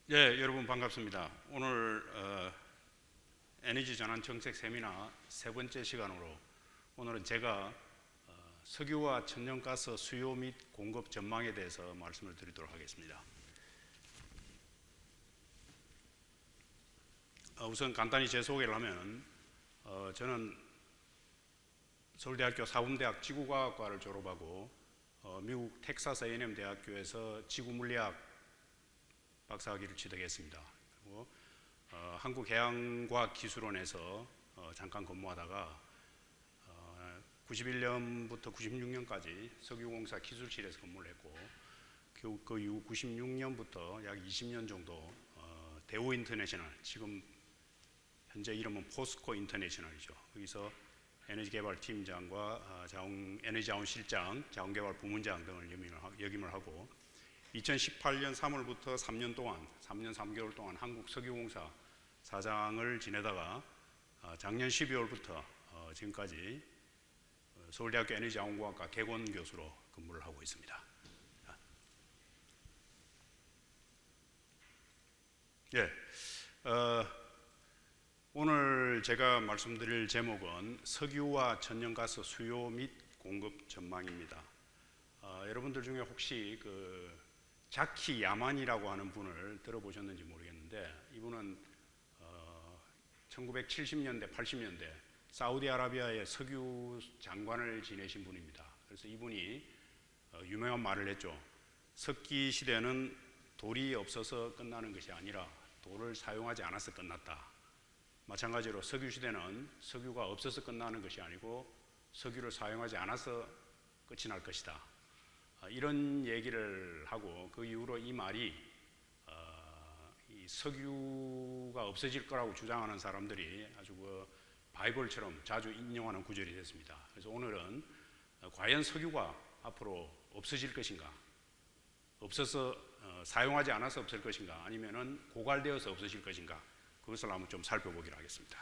네, 여러분 반갑습니다. 오늘 에너지 전환 정책 세미나 세 번째 시간으로 오늘은 제가 석유와 천연가스 수요 및 공급 전망에 대해서 말씀을 드리도록 하겠습니다. 우선 간단히 제 소개를 하면 저는 서울대학교 사범대학 지구과학과를 졸업하고 미국 텍사스 A&M 대학교에서 지구물리학 박사학위를 취득했습니다. 그리고 한국해양과학기술원에서 잠깐 근무하다가 91년부터 96년까지 석유공사 기술실에서 근무를 했고 그 이후 96년부터 약 20년 정도 대우 인터내셔널, 지금 현재 이름은 포스코 인터내셔널이죠. 여기서 에너지개발팀장과 에너지자원실장, 자원개발 부문장 등을 역임을 하고 2018년 3월부터 3년 3개월 동안 한국석유공사 사장을 지내다가 작년 12월부터 지금까지 서울대학교 에너지자원공학과 개건 교수로 근무를 하고 있습니다. 예, 오늘 제가 말씀드릴 제목은 석유와 천연가스 수요 및 공급 전망입니다. 여러분들 중에 혹시 자키 야만이라고 하는 분을 들어보셨는지 모르겠는데, 이분은 1970년대, 80년대 사우디아라비아의 석유 장관을 지내신 분입니다. 그래서 이분이 유명한 말을 했죠. 석기 시대는 돌이 없어서 끝나는 것이 아니라 돌을 사용하지 않아서 끝났다. 마찬가지로 석유 시대는 석유가 없어서 끝나는 것이 아니고 석유를 사용하지 않아서 끝이 날 것이다. 이런 얘기를 하고 그 이후로 이 말이 이 석유가 없어질 거라고 주장하는 사람들이 아주 바이블처럼 자주 인용하는 구절이 됐습니다. 그래서 오늘은 과연 석유가 앞으로 없어질 것인가, 없어서 사용하지 않아서 없을 것인가, 아니면은 고갈되어서 없어질 것인가, 그것을 한번 좀 살펴보기로 하겠습니다.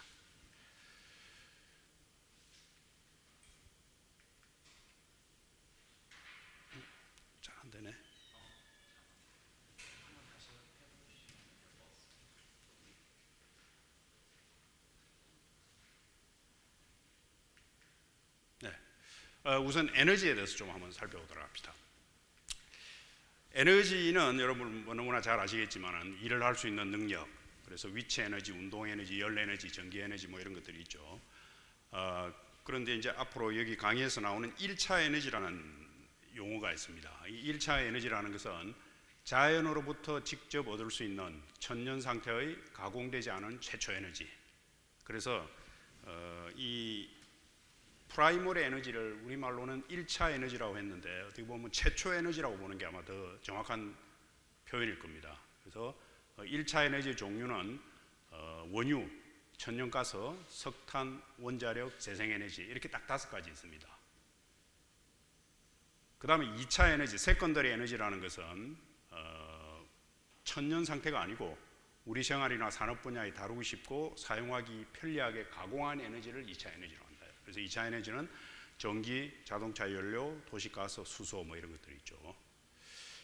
우선 에너지에 대해서 좀 한번 살펴보도록 합시다. 에너지는 여러분 너무나 잘 아시겠지만 일을 할 수 있는 능력, 그래서 위치 에너지, 운동 에너지, 열 에너지, 전기 에너지 뭐 이런 것들이 있죠. 그런데 이제 앞으로 여기 강의에서 나오는 1차 에너지라는 용어가 있습니다. 이 1차 에너지라는 것은 자연으로부터 직접 얻을 수 있는 천연 상태의 가공되지 않은 최초 에너지. 그래서 이 프라이머리 에너지를 우리말로는 1차 에너지라고 했는데 어떻게 보면 최초 에너지라고 보는 게 아마 더 정확한 표현일 겁니다. 그래서 1차 에너지 종류는 원유, 천연가스, 석탄, 원자력, 재생에너지 이렇게 딱 5가지 있습니다. 그 다음에 2차 에너지, 세컨더리 에너지라는 것은 천연 상태가 아니고 우리 생활이나 산업 분야에 다루기 쉽고 사용하기 편리하게 가공한 에너지를 2차 에너지라고 합니다. 그래서 2차 에너지는 전기, 자동차 연료, 도시가스, 수소 뭐 이런 것들이 있죠.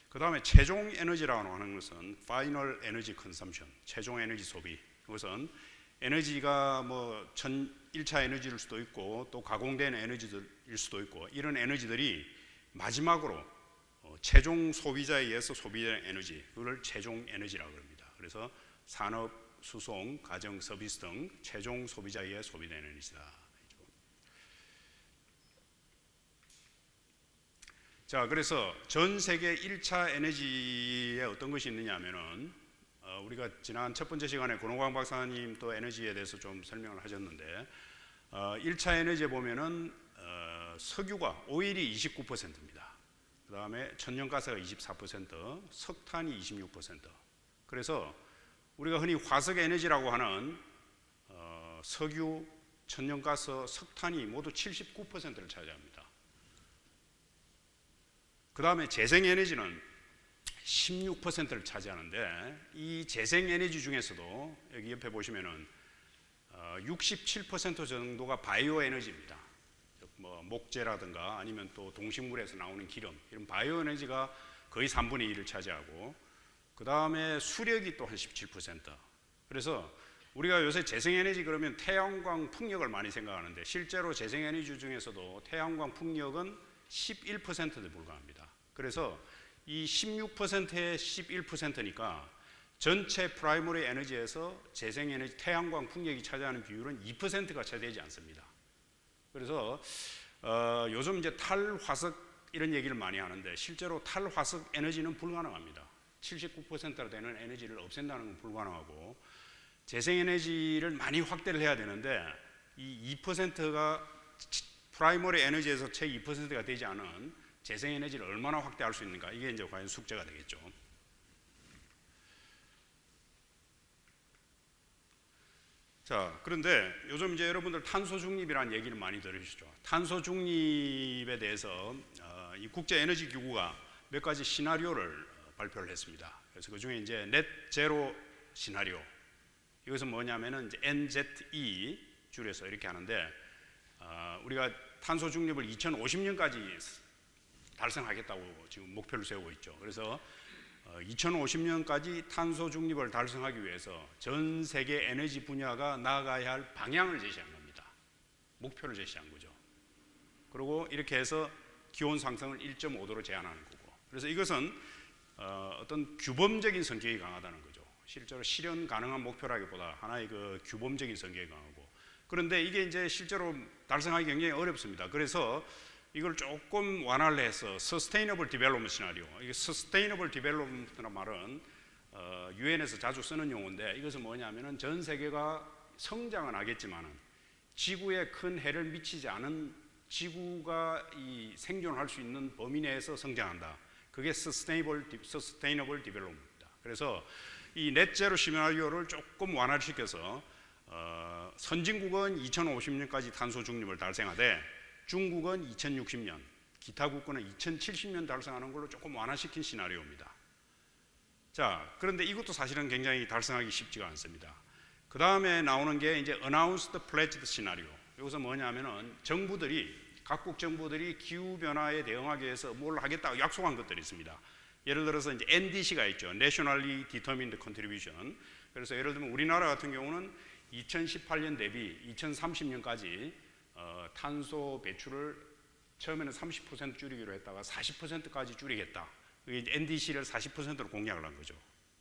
그 다음에 최종 에너지라고 하는 것은 Final Energy Consumption, 최종 에너지 소비. 그것은 에너지가 1차 에너지일 수도 있고 또 가공된 에너지일 수도 있고 이런 에너지들이 마지막으로 최종 소비자에 의해서 소비된 에너지, 그걸 최종 에너지라고 합니다. 그래서 산업, 수송, 가정, 서비스 등 최종 소비자에 의해 소비된 에너지다. 자, 그래서 전 세계 1차 에너지에 어떤 것이 있느냐 하면은 우리가 지난 첫 번째 시간에 권호광 박사님 또 에너지에 대해서 좀 설명을 하셨는데 1차 에너지에 보면은 석유가 오일이 29%입니다. 그 다음에 천연가스가 24%, 석탄이 26%. 그래서 우리가 흔히 화석 에너지라고 하는 석유, 천연가스, 석탄이 모두 79%를 차지합니다. 그 다음에 재생에너지는 16%를 차지하는데 이 재생에너지 중에서도 여기 옆에 보시면은 67% 정도가 바이오 에너지입니다. 목재라든가 아니면 또 동식물에서 나오는 기름, 이런 바이오 에너지가 거의 3분의 1을 차지하고 그 다음에 수력이 또 한 17%. 그래서 우리가 요새 재생에너지 그러면 태양광 풍력을 많이 생각하는데 실제로 재생에너지 중에서도 태양광 풍력은 11%에 불과합니다. 그래서 이 16%에 11%니까 전체 프라이머리 에너지에서 재생에너지 태양광 풍력이 차지하는 비율은 2%가 채 되지 않습니다. 그래서 요즘 이제 탈화석 이런 얘기를 많이 하는데 실제로 탈화석 에너지는 불가능합니다. 79%나 되는 에너지를 없앤다는 건 불가능하고 재생에너지를 많이 확대를 해야 되는데 이 2%가 프라이머리 에너지에서 채 2%가 되지 않은 재생에너지를 얼마나 확대할 수 있는가, 이게 이제 과연 숙제가 되겠죠. 자, 그런데 요즘 이제 여러분들 탄소 중립이라는 얘기를 많이 들으시죠. 탄소 중립에 대해서 이 국제 에너지 기구가 몇 가지 시나리오를 발표를 했습니다. 그래서 그 중에 이제 넷 제로 시나리오, 이것은 뭐냐면은 이제 NZE 줄여서 이렇게 하는데 우리가 탄소 중립을 2050년까지 달성하겠다고 지금 목표를 세우고 있죠. 그래서 2050년까지 탄소 중립을 달성하기 위해서 전 세계 에너지 분야가 나아가야 할 방향을 제시한 겁니다. 목표를 제시한 거죠. 그리고 이렇게 해서 기온 상승을 1.5도로 제한하는 거고. 그래서 이것은 어떤 규범적인 성격이 강하다는 거죠. 실제로 실현 가능한 목표라기보다 하나의 그 규범적인 성격이 강하고. 그런데 이게 이제 실제로 달성하기 굉장히 어렵습니다. 그래서 이걸 조금 완화를 해서 Sustainable Development 시나리오. 이게 Sustainable Development라는 말은 유엔에서 자주 쓰는 용어인데 이것은 뭐냐면은 전 세계가 성장은 하겠지만은 지구에 큰 해를 미치지 않은 지구가 이 생존할 수 있는 범위 내에서 성장한다. 그게 Sustainable Development입니다. 그래서 이 넷제로 시나리오를 조금 완화를 시켜서 선진국은 2050년까지 탄소 중립을 달성하되 중국은 2060년, 기타 국가는 2070년 달성하는 걸로 조금 완화시킨 시나리오입니다. 자, 그런데 이것도 사실은 굉장히 달성하기 쉽지가 않습니다. 그 다음에 나오는 게 이제 Announced Pledged 시나리오. 여기서 뭐냐면은 각국 정부들이 기후 변화에 대응하기 위해서 뭘 하겠다고 약속한 것들이 있습니다. 예를 들어서 이제 NDC가 있죠. Nationally Determined Contribution. 그래서 예를 들면 우리나라 같은 경우는 2018년 대비 2030년까지 탄소 배출을 처음에는 30% 줄이기로 했다가 40%까지 줄이겠다. 이게 NDC를 40%로 공약을 한 거죠.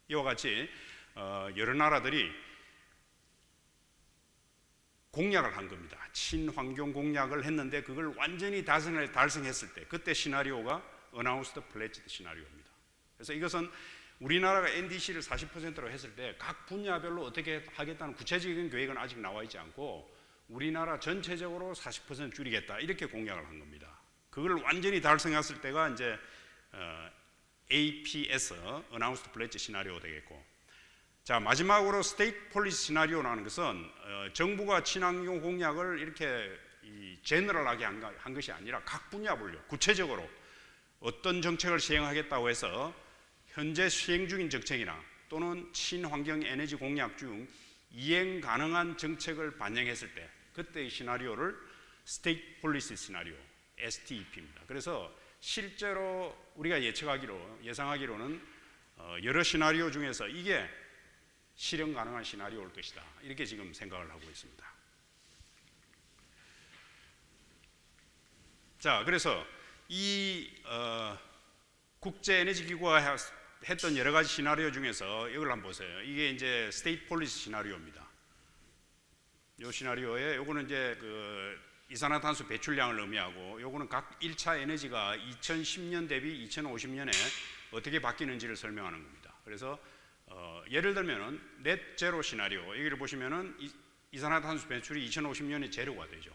이와 같이 여러 나라들이 공약을 한 겁니다. 친환경 공약을 했는데 그걸 완전히 달성했을 때 그때 시나리오가 Announced Pledged 시나리오입니다. 그래서 이것은 우리나라가 NDC를 40%로 했을 때 각 분야별로 어떻게 하겠다는 구체적인 계획은 아직 나와 있지 않고 우리나라 전체적으로 40% 줄이겠다 이렇게 공약을 한 겁니다. 그걸 완전히 달성했을 때가 이제 APS Announced Pledged 시나리오 되겠고, 자 마지막으로 State Policy 시나리오라는 것은 정부가 친환경 공약을 이렇게 제너럴하게 한 것이 아니라 각 분야별로 구체적으로 어떤 정책을 시행하겠다고 해서 현재 시행 중인 정책이나 또는 친환경 에너지 공약 중 이행 가능한 정책을 반영했을 때 그때의 시나리오를 State Policy 시나리오 STEP입니다. 그래서 실제로 우리가 예상하기로는 여러 시나리오 중에서 이게 실현 가능한 시나리오일 것이다. 이렇게 지금 생각을 하고 있습니다. 자, 그래서 이 국제 에너지 기구가 했던 여러 가지 시나리오 중에서 이걸 한번 보세요. 이게 이제 스테이트 폴리시 시나리오입니다. 이 시나리오에 요거는 이제 그 이산화탄소 배출량을 의미하고 요거는 각 1차 에너지가 2010년 대비 2050년에 어떻게 바뀌는지를 설명하는 겁니다. 그래서 예를 들면은 넷 제로 시나리오 여기를 보시면은 이산화탄소 배출이 2050년에 제로가 되죠.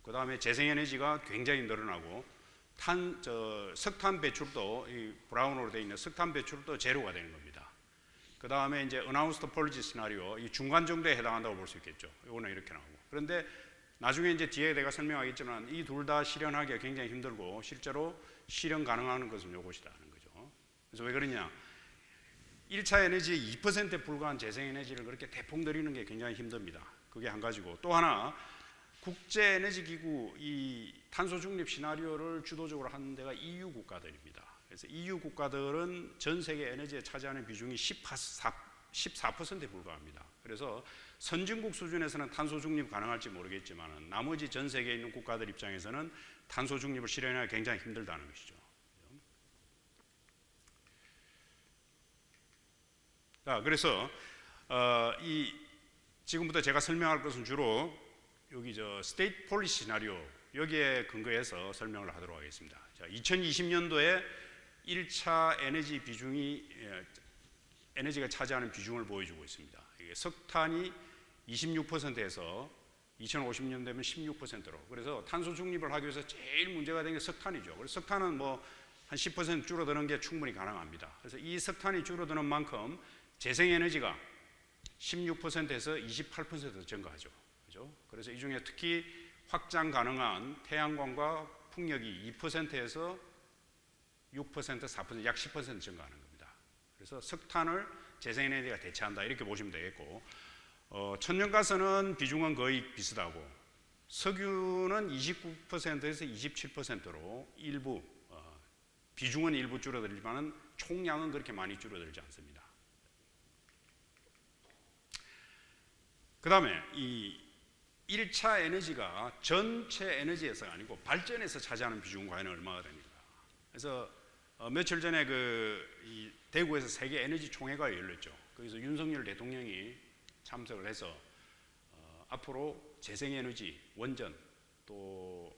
그 다음에 재생에너지가 굉장히 늘어나고 석탄 배출도 이 브라운으로 되어 있는 석탄 배출도 제로가 되는 겁니다. 그 다음에 이제 Announced Pledged 시나리오 이 중간 정도에 해당한다고 볼 수 있겠죠. 이거는 이렇게 나오고. 그런데 나중에 이제 뒤에 내가 설명하겠지만 이 둘 다 실현하기가 굉장히 힘들고 실제로 실현 가능한 것은 이것이다 하는 거죠. 그래서 왜 그러냐? 1차 에너지의 2%에 불과한 재생에너지를 그렇게 대폭 늘리는 게 굉장히 힘듭니다. 그게 한 가지고 또 하나 국제에너지기구 이 탄소 중립 시나리오를 주도적으로 하는 데가 EU 국가들입니다. 그래서 EU 국가들은 전 세계 에너지에 차지하는 비중이 14%에 불과합니다. 그래서 선진국 수준에서는 탄소 중립 가능할지 모르겠지만 나머지 전 세계에 있는 국가들 입장에서는 탄소 중립을 실현하기가 굉장히 힘들다는 것이죠. 자, 그래서 지금부터 제가 설명할 것은 주로 여기 스테이트 폴리시 시나리오 여기에 근거해서 설명을 하도록 하겠습니다. 자, 2020년도에 1차 에너지 비중이 에너지가 차지하는 비중을 보여주고 있습니다. 이게 석탄이 26%에서 2050년 되면 16%로. 그래서 탄소 중립을 하기 위해서 제일 문제가 되는 게 석탄이죠. 그래서 석탄은 뭐 한 10% 줄어드는 게 충분히 가능합니다. 그래서 이 석탄이 줄어드는 만큼 재생에너지가 16%에서 28% 증가하죠. 그렇죠? 그래서 이 중에 특히 확장 가능한 태양광과 풍력이 2%에서 6%, 4%, 약 10% 증가하는 겁니다. 그래서 석탄을 재생에너지가 대체한다 이렇게 보시면 되겠고, 천연가스는 비중은 거의 비슷하고 석유는 29%에서 27%로 일부 비중은 일부 줄어들지만 총량은 그렇게 많이 줄어들지 않습니다. 그 다음에 이 1차 에너지가 전체 에너지에서가 아니고 발전에서 차지하는 비중은 과연 얼마가 됩니까? 그래서 며칠 전에 이 대구에서 세계 에너지 총회가 열렸죠. 거기서 윤석열 대통령이 참석을 해서 앞으로 재생에너지, 원전, 또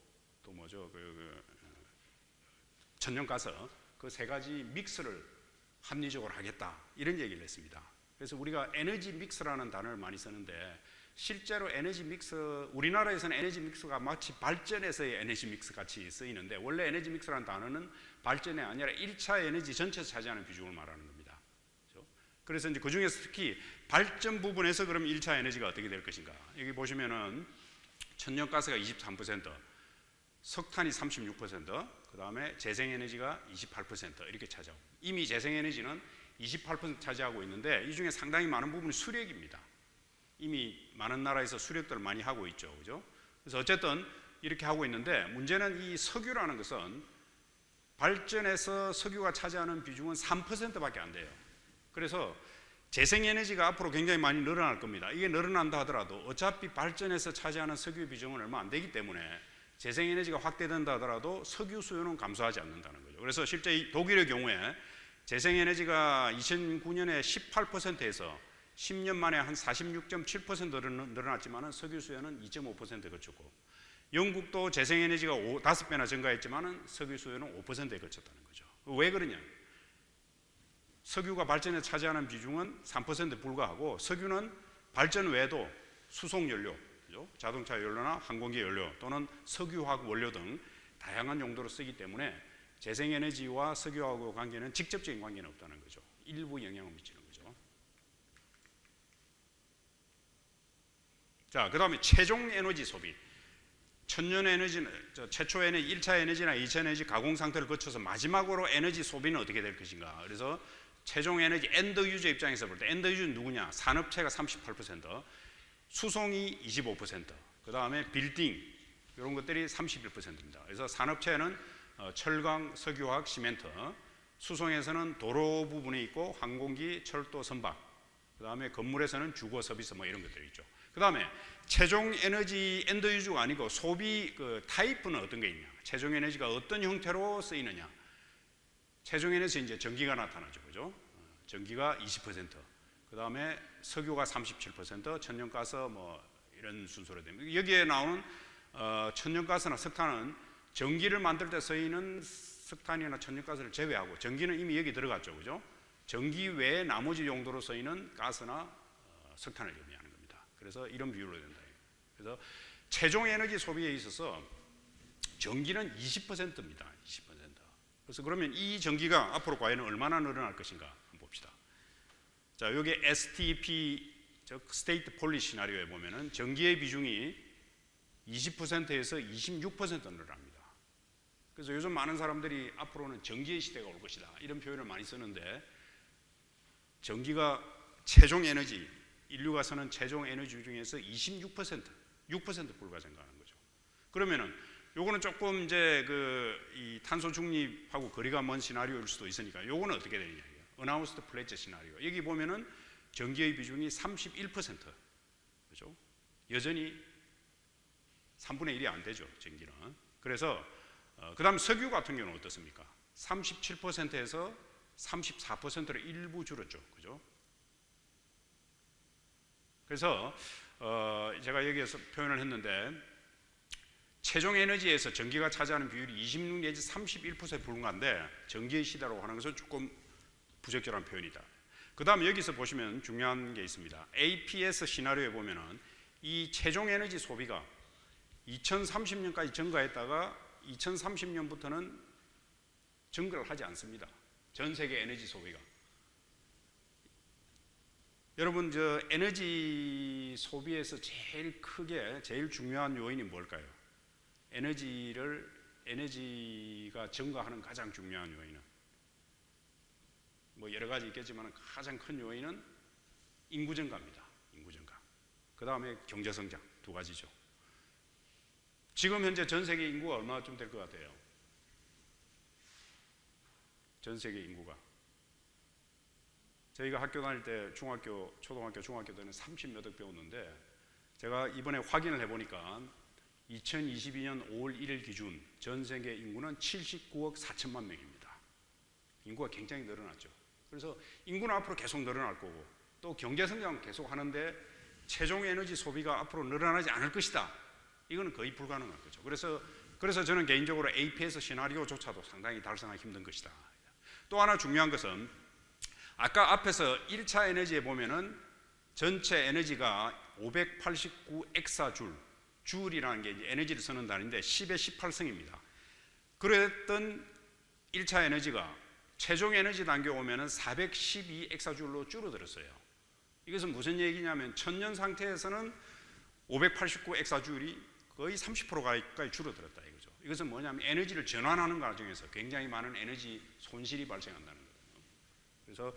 뭐죠, 천연가스 그 세 가지 믹스를 합리적으로 하겠다 이런 얘기를 했습니다. 그래서 우리가 에너지 믹스라는 단어를 많이 쓰는데 실제로 에너지 믹스, 우리나라에서는 에너지 믹스가 마치 발전에서의 에너지 믹스 같이 쓰이는데 원래 에너지 믹스라는 단어는 발전이 아니라 1차 에너지 전체에서 차지하는 비중을 말하는 겁니다. 그렇죠? 그래서 이제 그 중에서 특히 발전 부분에서 그럼 1차 에너지가 어떻게 될 것인가? 여기 보시면은 천연가스가 23%, 석탄이 36%, 그 다음에 재생에너지가 28% 이렇게 차지하고, 이미 재생에너지는 28% 차지하고 있는데 이 중에 상당히 많은 부분이 수력입니다. 이미 많은 나라에서 수력들을 많이 하고 있죠, 그죠? 그래서 어쨌든 이렇게 하고 있는데 문제는 이 석유라는 것은 발전에서 석유가 차지하는 비중은 3%밖에 안 돼요. 그래서 재생에너지가 앞으로 굉장히 많이 늘어날 겁니다. 이게 늘어난다 하더라도 어차피 발전에서 차지하는 석유 비중은 얼마 안 되기 때문에 재생에너지가 확대된다 하더라도 석유 수요는 감소하지 않는다는 거죠. 그래서 실제 이 독일의 경우에 재생에너지가 2009년에 18%에서 10년 만에 한 46.7% 늘어났지만 석유 수요는 2.5%에 그쳤고, 영국도 재생에너지가 5배나 증가했지만 석유 수요는 5%에 그쳤다는 거죠. 왜 그러냐? 석유가 발전에 차지하는 비중은 3%에 불과하고 석유는 발전 외에도 수송연료, 자동차 연료나 항공기 연료 또는 석유화학 원료 등 다양한 용도로 쓰기 때문에 재생에너지와 석유하고의 관계는 직접적인 관계는 없다는 거죠. 일부 영향을 미치는 거죠. 자, 그 다음에 최종 에너지 소비. 천연 에너지는 최초 에너지, 1차 에너지나 2차 에너지 가공 상태를 거쳐서 마지막으로 에너지 소비는 어떻게 될 것인가. 그래서 최종 에너지 엔드 유저 입장에서 볼 때 엔드 유저는 누구냐? 산업체가 38%, 수송이 25%, 그 다음에 빌딩 이런 것들이 31%입니다. 그래서 산업체는 철강, 석유화학, 시멘트, 수송에서는 도로 부분이 있고 항공기, 철도, 선박, 그 다음에 건물에서는 주거, 서비스 뭐 이런 것들이 있죠. 그 다음에 최종 에너지 엔드 유저가 아니고 소비 타입은 어떤 게 있냐? 최종 에너지가 어떤 형태로 쓰이느냐? 최종 에너지 이제 전기가 나타나죠, 그죠? 전기가 20%, 그 다음에 석유가 37%, 천연가스 뭐 이런 순서로 됩니다. 여기에 나오는 천연가스나 석탄은 전기를 만들 때 쓰이는 석탄이나 천연가스를 제외하고, 전기는 이미 여기 들어갔죠, 그죠? 전기 외에 나머지 용도로 쓰이는 가스나 석탄을 의미하는 겁니다. 그래서 이런 비율로 된다. 그래서 최종 에너지 소비에 있어서 전기는 20%입니다. 20%. 그래서 그러면 이 전기가 앞으로 과연 얼마나 늘어날 것인가 한번 봅시다. 자, 여기 STP, 즉 스테이트 폴리시 시나리오에 보면은 전기의 비중이 20%에서 26% 늘어납니다. 그래서 요즘 많은 사람들이 앞으로는 전기의 시대가 올 것이다 이런 표현을 많이 쓰는데, 전기가 최종 에너지, 인류가 쓰는 최종 에너지 중에서 26%, 6% 불과 증가하는 거죠. 그러면은 요거는 조금 이제 이 탄소 중립하고 거리가 먼 시나리오일 수도 있으니까 요거는 어떻게 되느냐. 어나운스드 플레이트 시나리오. 여기 보면은 전기의 비중이 31%. 그죠? 여전히 3분의 1이 안 되죠, 전기는. 그래서 그다음 석유 같은 경우는 어떻습니까? 37%에서 34%로 일부 줄었죠. 그죠? 그래서 제가 여기에서 표현을 했는데 최종 에너지에서 전기가 차지하는 비율이 26 내지 31%에 불과한데 전기의 시대라고 하는 것은 조금 부적절한 표현이다. 그 다음 여기서 보시면 중요한 게 있습니다. APS 시나리오에 보면은 이 최종 에너지 소비가 2030년까지 증가했다가 2030년부터는 증가를 하지 않습니다. 전 세계 에너지 소비가. 여러분, 저 에너지 소비에서 제일 중요한 요인이 뭘까요? 에너지가 증가하는 가장 중요한 요인은 뭐 여러 가지 있겠지만 가장 큰 요인은 인구 증가입니다. 인구 증가. 그 다음에 경제 성장 두 가지죠. 지금 현재 전 세계 인구가 얼마쯤 될 것 같아요? 전 세계 인구가 저희가 학교 다닐 때 초등학교, 중학교 때는 30몇억 배웠는데 제가 이번에 확인을 해보니까 2022년 5월 1일 기준 전 세계 인구는 79억 4천만 명입니다. 인구가 굉장히 늘어났죠. 그래서 인구는 앞으로 계속 늘어날 거고 또 경제 성장 계속 하는데 최종 에너지 소비가 앞으로 늘어나지 않을 것이다. 이거는 거의 불가능한 거죠. 그래서 저는 개인적으로 APS 시나리오조차도 상당히 달성하기 힘든 것이다. 또 하나 중요한 것은 아까 앞에서 1차 에너지에 보면은 전체 에너지가 589 엑사줄, 줄이라는 게 이제 에너지를 쓰는 단위인데 10의 18승입니다. 그랬던 1차 에너지가 최종 에너지 단계에 오면은 412 엑사줄로 줄어들었어요. 이것은 무슨 얘기냐면 천년 상태에서는 589 엑사줄이 거의 30% 가까이 줄어들었다 이거죠. 이것은 뭐냐면 에너지를 전환하는 과정에서 굉장히 많은 에너지 손실이 발생한다는 거예요. 그래서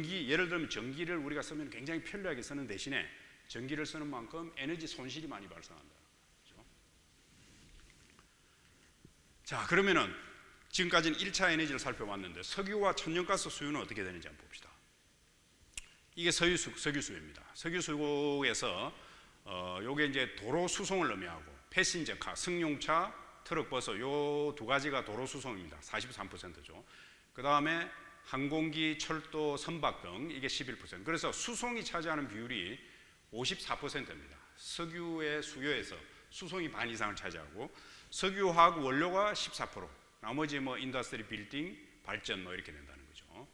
예를 들면 전기를 우리가 쓰면 굉장히 편리하게 쓰는 대신에 전기를 쓰는 만큼 에너지 손실이 많이 발생한다. 그렇죠? 자, 그러면은 지금까지는 1차 에너지를 살펴봤는데 석유와 천연가스 수요는 어떻게 되는지 한번 봅시다. 이게 석유수요입니다. 석유수요에서 요게 이제 도로 수송을 의미하고 패신저카, 승용차, 트럭버스 요 두 가지가 도로 수송입니다. 43%죠. 그 다음에 항공기, 철도, 선박 등 이게 11%. 그래서 수송이 차지하는 비율이 54%입니다. 석유의 수요에서 수송이 반 이상을 차지하고 석유화학 원료가 14%. 나머지 뭐 인더스트리 빌딩, 발전 뭐 이렇게 된다는 거죠.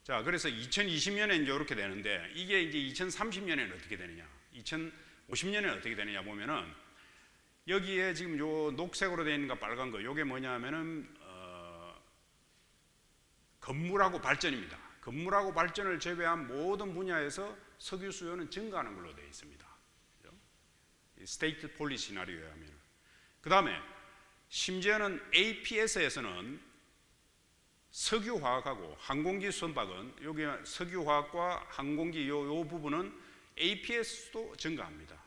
자, 그래서 2020년에는 이렇게 되는데 이게 이제 2030년에는 어떻게 되느냐? 2050년에는 어떻게 되느냐 보면은 여기에 지금 요 녹색으로 되어 있는 거 빨간 거 요게 뭐냐면은 건물하고 발전입니다. 건물하고 발전을 제외한 모든 분야에서 석유 수요는 증가하는 걸로 되어 있습니다. 스테이트 폴리시 시나리오에 하면. 그 다음에 심지어는 APS에서는 석유화학하고 항공기 선박은 여기 석유화학과 항공기 요 부분은 APS도 증가합니다.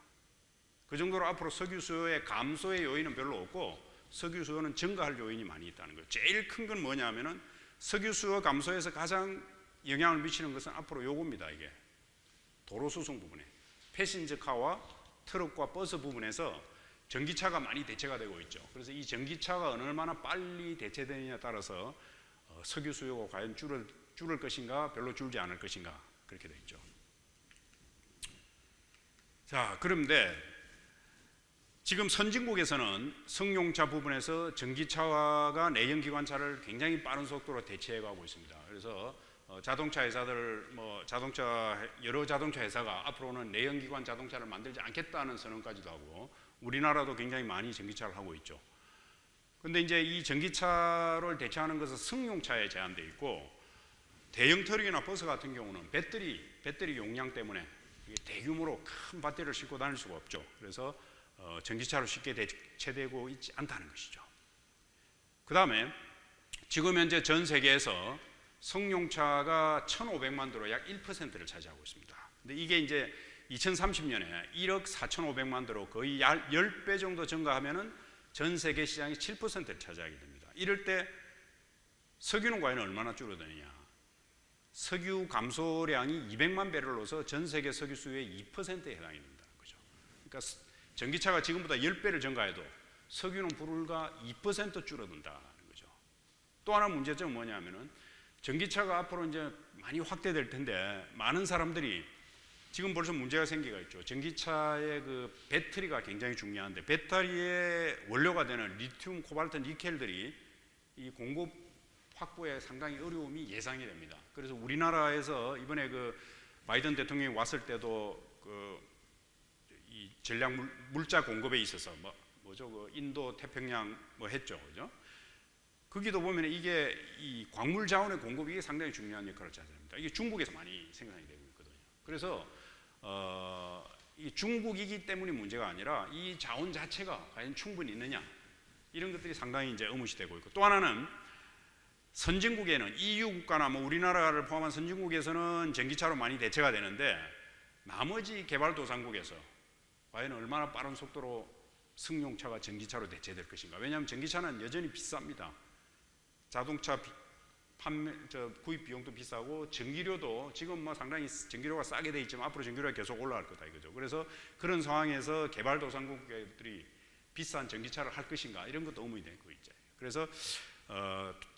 그 정도로 앞으로 석유 수요의 감소의 요인은 별로 없고 석유 수요는 증가할 요인이 많이 있다는 거예요. 제일 큰 건 뭐냐면은 석유 수요 감소에서 가장 영향을 미치는 것은 앞으로 요겁니다. 이게 도로 수송 부분에 패신저카와 트럭과 버스 부분에서 전기차가 많이 대체가 되고 있죠. 그래서 이 전기차가 얼마나 빨리 대체되느냐에 따라서 석유 수요가 과연 줄을 것인가 별로 줄지 않을 것인가 그렇게 되어 있죠. 자, 그런데 지금 선진국에서는 승용차 부분에서 전기차가 내연기관차를 굉장히 빠른 속도로 대체해가고 있습니다. 그래서 자동차 회사들 여러 자동차 회사가 앞으로는 내연기관 자동차를 만들지 않겠다는 선언까지도 하고 우리나라도 굉장히 많이 전기차를 하고 있죠. 그런데 이제 이 전기차를 대체하는 것은 승용차에 제한되어 있고 대형 트럭이나 버스 같은 경우는 배터리 용량 때문에 대규모로 큰 배터리를 싣고 다닐 수가 없죠. 그래서 전기차로 쉽게 대체되고 있지 않다는 것이죠. 그 다음에 지금 현재 전 세계에서 승용차가 1,500만 대로 약 1%를 차지하고 있습니다. 근데 이게 이제 2030년에 1억 4,500만 대로 거의 10배 정도 증가하면은 전 세계 시장의 7%를 차지하게 됩니다. 이럴 때 석유는 과연 얼마나 줄어드느냐? 석유 감소량이 200만 배럴로서 전 세계 석유 수요의 2%에 해당이 된다는 거죠. 그러니까 전기차가 지금보다 10배를 증가해도 석유는 불과 2% 줄어든다는 거죠. 또 하나 문제점은 뭐냐면은 전기차가 앞으로 이제 많이 확대될 텐데 많은 사람들이 지금 벌써 문제가 생기가 있죠. 전기차의 그 배터리가 굉장히 중요한데 배터리의 원료가 되는 리튬, 코발트, 니켈들이 이 공급 확보에 상당히 어려움이 예상이 됩니다. 그래서 우리나라에서 이번에 그 바이든 대통령이 왔을 때도 그 이 전략 물자 공급에 있어서 뭐죠? 그 인도 태평양 뭐 했죠, 그죠? 거기도 보면 이게 이 광물 자원의 공급이 이게 상당히 중요한 역할을 차지합니다. 이게 중국에서 많이 생산이 되고 있거든요. 그래서 이 중국이기 때문이 문제가 아니라 이 자원 자체가 과연 충분히 있느냐 이런 것들이 상당히 이제 의문시 되고 있고 또 하나는 선진국에는 EU 국가나 뭐 우리나라를 포함한 선진국에서는 전기차로 많이 대체가 되는데 나머지 개발도상국에서 과연 얼마나 빠른 속도로 승용차가 전기차로 대체될 것인가? 왜냐하면 전기차는 여전히 비쌉니다. 자동차 구입 비용도 비싸고 전기료도 지금 뭐 상당히 전기료가 싸게 돼 있지만 앞으로 전기료가 계속 올라갈 거다 이거죠. 그래서 그런 상황에서 개발도상국들이 비싼 전기차를 할 것인가 이런 것도 의문이 되고 있죠. 그래서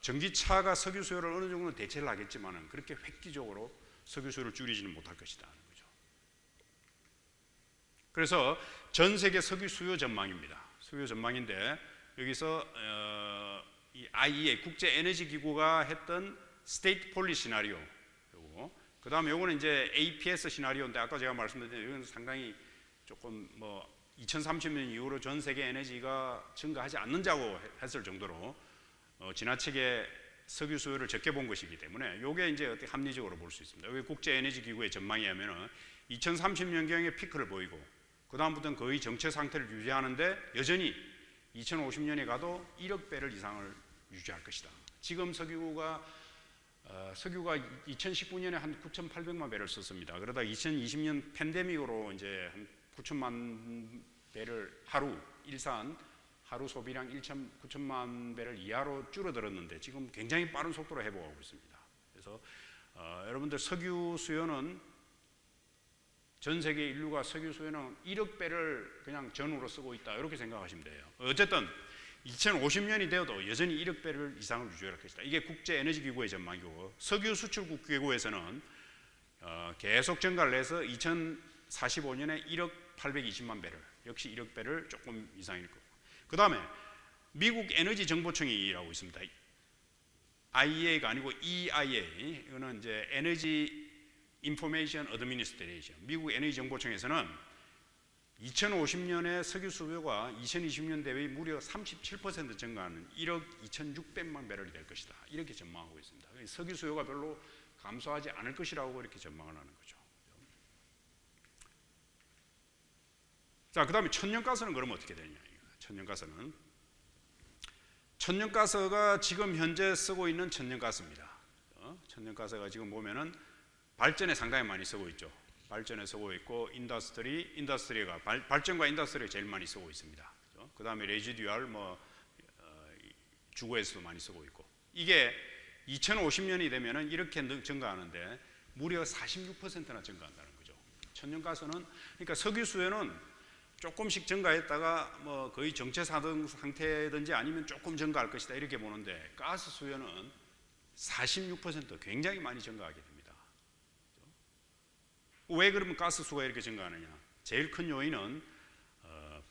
전기차가 석유 수요를 어느 정도 대체를 하겠지만은 그렇게 획기적으로 석유 수요를 줄이지는 못할 것이다 하는 거죠. 그래서 전 세계 석유 수요 전망입니다. 수요 전망인데 여기서 이 IEA 국제 에너지 기구가 했던 스테이트 폴리 시나리오 그 다음에 요거는 이제 APS 시나리오인데 아까 제가 말씀드린 이건 상당히 조금 뭐 2030년 이후로 전 세계 에너지가 증가하지 않는다고 했을 정도로 지나치게 석유 수요를 적게 본 것이기 때문에 요게 이제 어떻게 합리적으로 볼 수 있습니다. 여기 국제 에너지 기구의 전망에 하면은 2030년경에 피크를 보이고 그 다음부터는 거의 정체 상태를 유지하는데 여전히 2050년에 가도 1억 배럴 이상을 유지할 것이다. 지금 석유가 2019년에 한 9,800만 배를 썼습니다. 그러다 2020년 팬데믹으로 이제 한 9천만 배를 일산 하루 소비량 9천만 배를 이하로 줄어들었는데 지금 굉장히 빠른 속도로 회복하고 있습니다. 그래서 여러분들 석유 수요는 전 세계 인류가 석유 수요는 1억 배를 그냥 전후로 쓰고 있다 이렇게 생각하시면 돼요. 어쨌든 2050년이 되어도 여전히 1억 배를 이상을 유지할 것이다. 이게 국제 에너지 기구의 전망이고 석유 수출국 기구에서는 계속 증가를 해서 2045년에 1억 820만 배를 역시 1억 배를 조금 이상일 거고. 그 다음에 미국 에너지 정보청이 일하고 있습니다. IEA가 아니고 EIA 이거는 이제 에너지 인포메이션 어드미니스트레이션 미국 에너지 정보청에서는 2050년에 석유 수요가 2020년 대비 무려 37% 증가하는 1억 2,600만 배럴이 될 것이다. 이렇게 전망하고 있습니다. 석유 수요가 별로 감소하지 않을 것이라고 이렇게 전망을 하는 거죠. 자, 그 다음에 천연가스는 그럼 어떻게 되냐? 천연가스가 지금 현재 쓰고 있는 천연가스입니다. 천연가스가 지금 보면은 발전에 상당히 많이 쓰고 있죠. 발전에 쓰고 있고 인더스트리가 발전과 인더스트리가 제일 많이 쓰고 있습니다. 그 다음에 레지듀얼 주거에서도 많이 쓰고 있고 이게 2050년이 되면은 이렇게 증가하는데 무려 46%나 증가한다는 거죠. 천연가스는 그러니까 석유 수요는 조금씩 증가했다가 뭐 거의 정체 상태든지 아니면 조금 증가할 것이다 이렇게 보는데 가스 수요는 46% 굉장히 많이 증가하게 됩니다. 왜 그러면 가스 수가 이렇게 증가하느냐? 제일 큰 요인은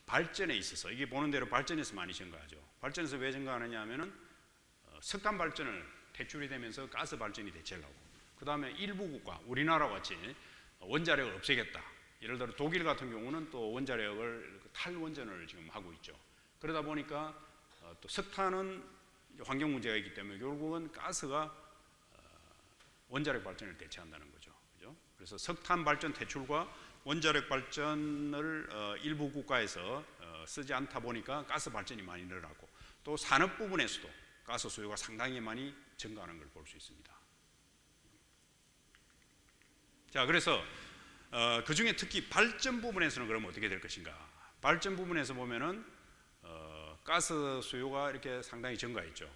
발전에 있어서 이게 보는 대로 발전에서 많이 증가하죠. 발전에서 왜 증가하느냐 하면은 석탄 발전을 퇴출이 되면서 가스 발전이 대체를 하고 그 다음에 일부 국가 우리나라와 같이 원자력을 없애겠다. 예를 들어 독일 같은 경우는 또 원자력을 탈원전을 지금 하고 있죠. 그러다 보니까 또 석탄은 환경 문제가 있기 때문에 결국은 가스가 원자력 발전을 대체한다는 거죠. 그래서 석탄 발전 퇴출과 원자력 발전을 일부 국가에서 쓰지 않다 보니까 가스 발전이 많이 늘어나고 또 산업 부분에서도 가스 수요가 상당히 많이 증가하는 걸 볼 수 있습니다. 자, 그래서 그 중에 특히 발전 부분에서는 그럼 어떻게 될 것인가? 발전 부분에서 보면은 가스 수요가 이렇게 상당히 증가했죠.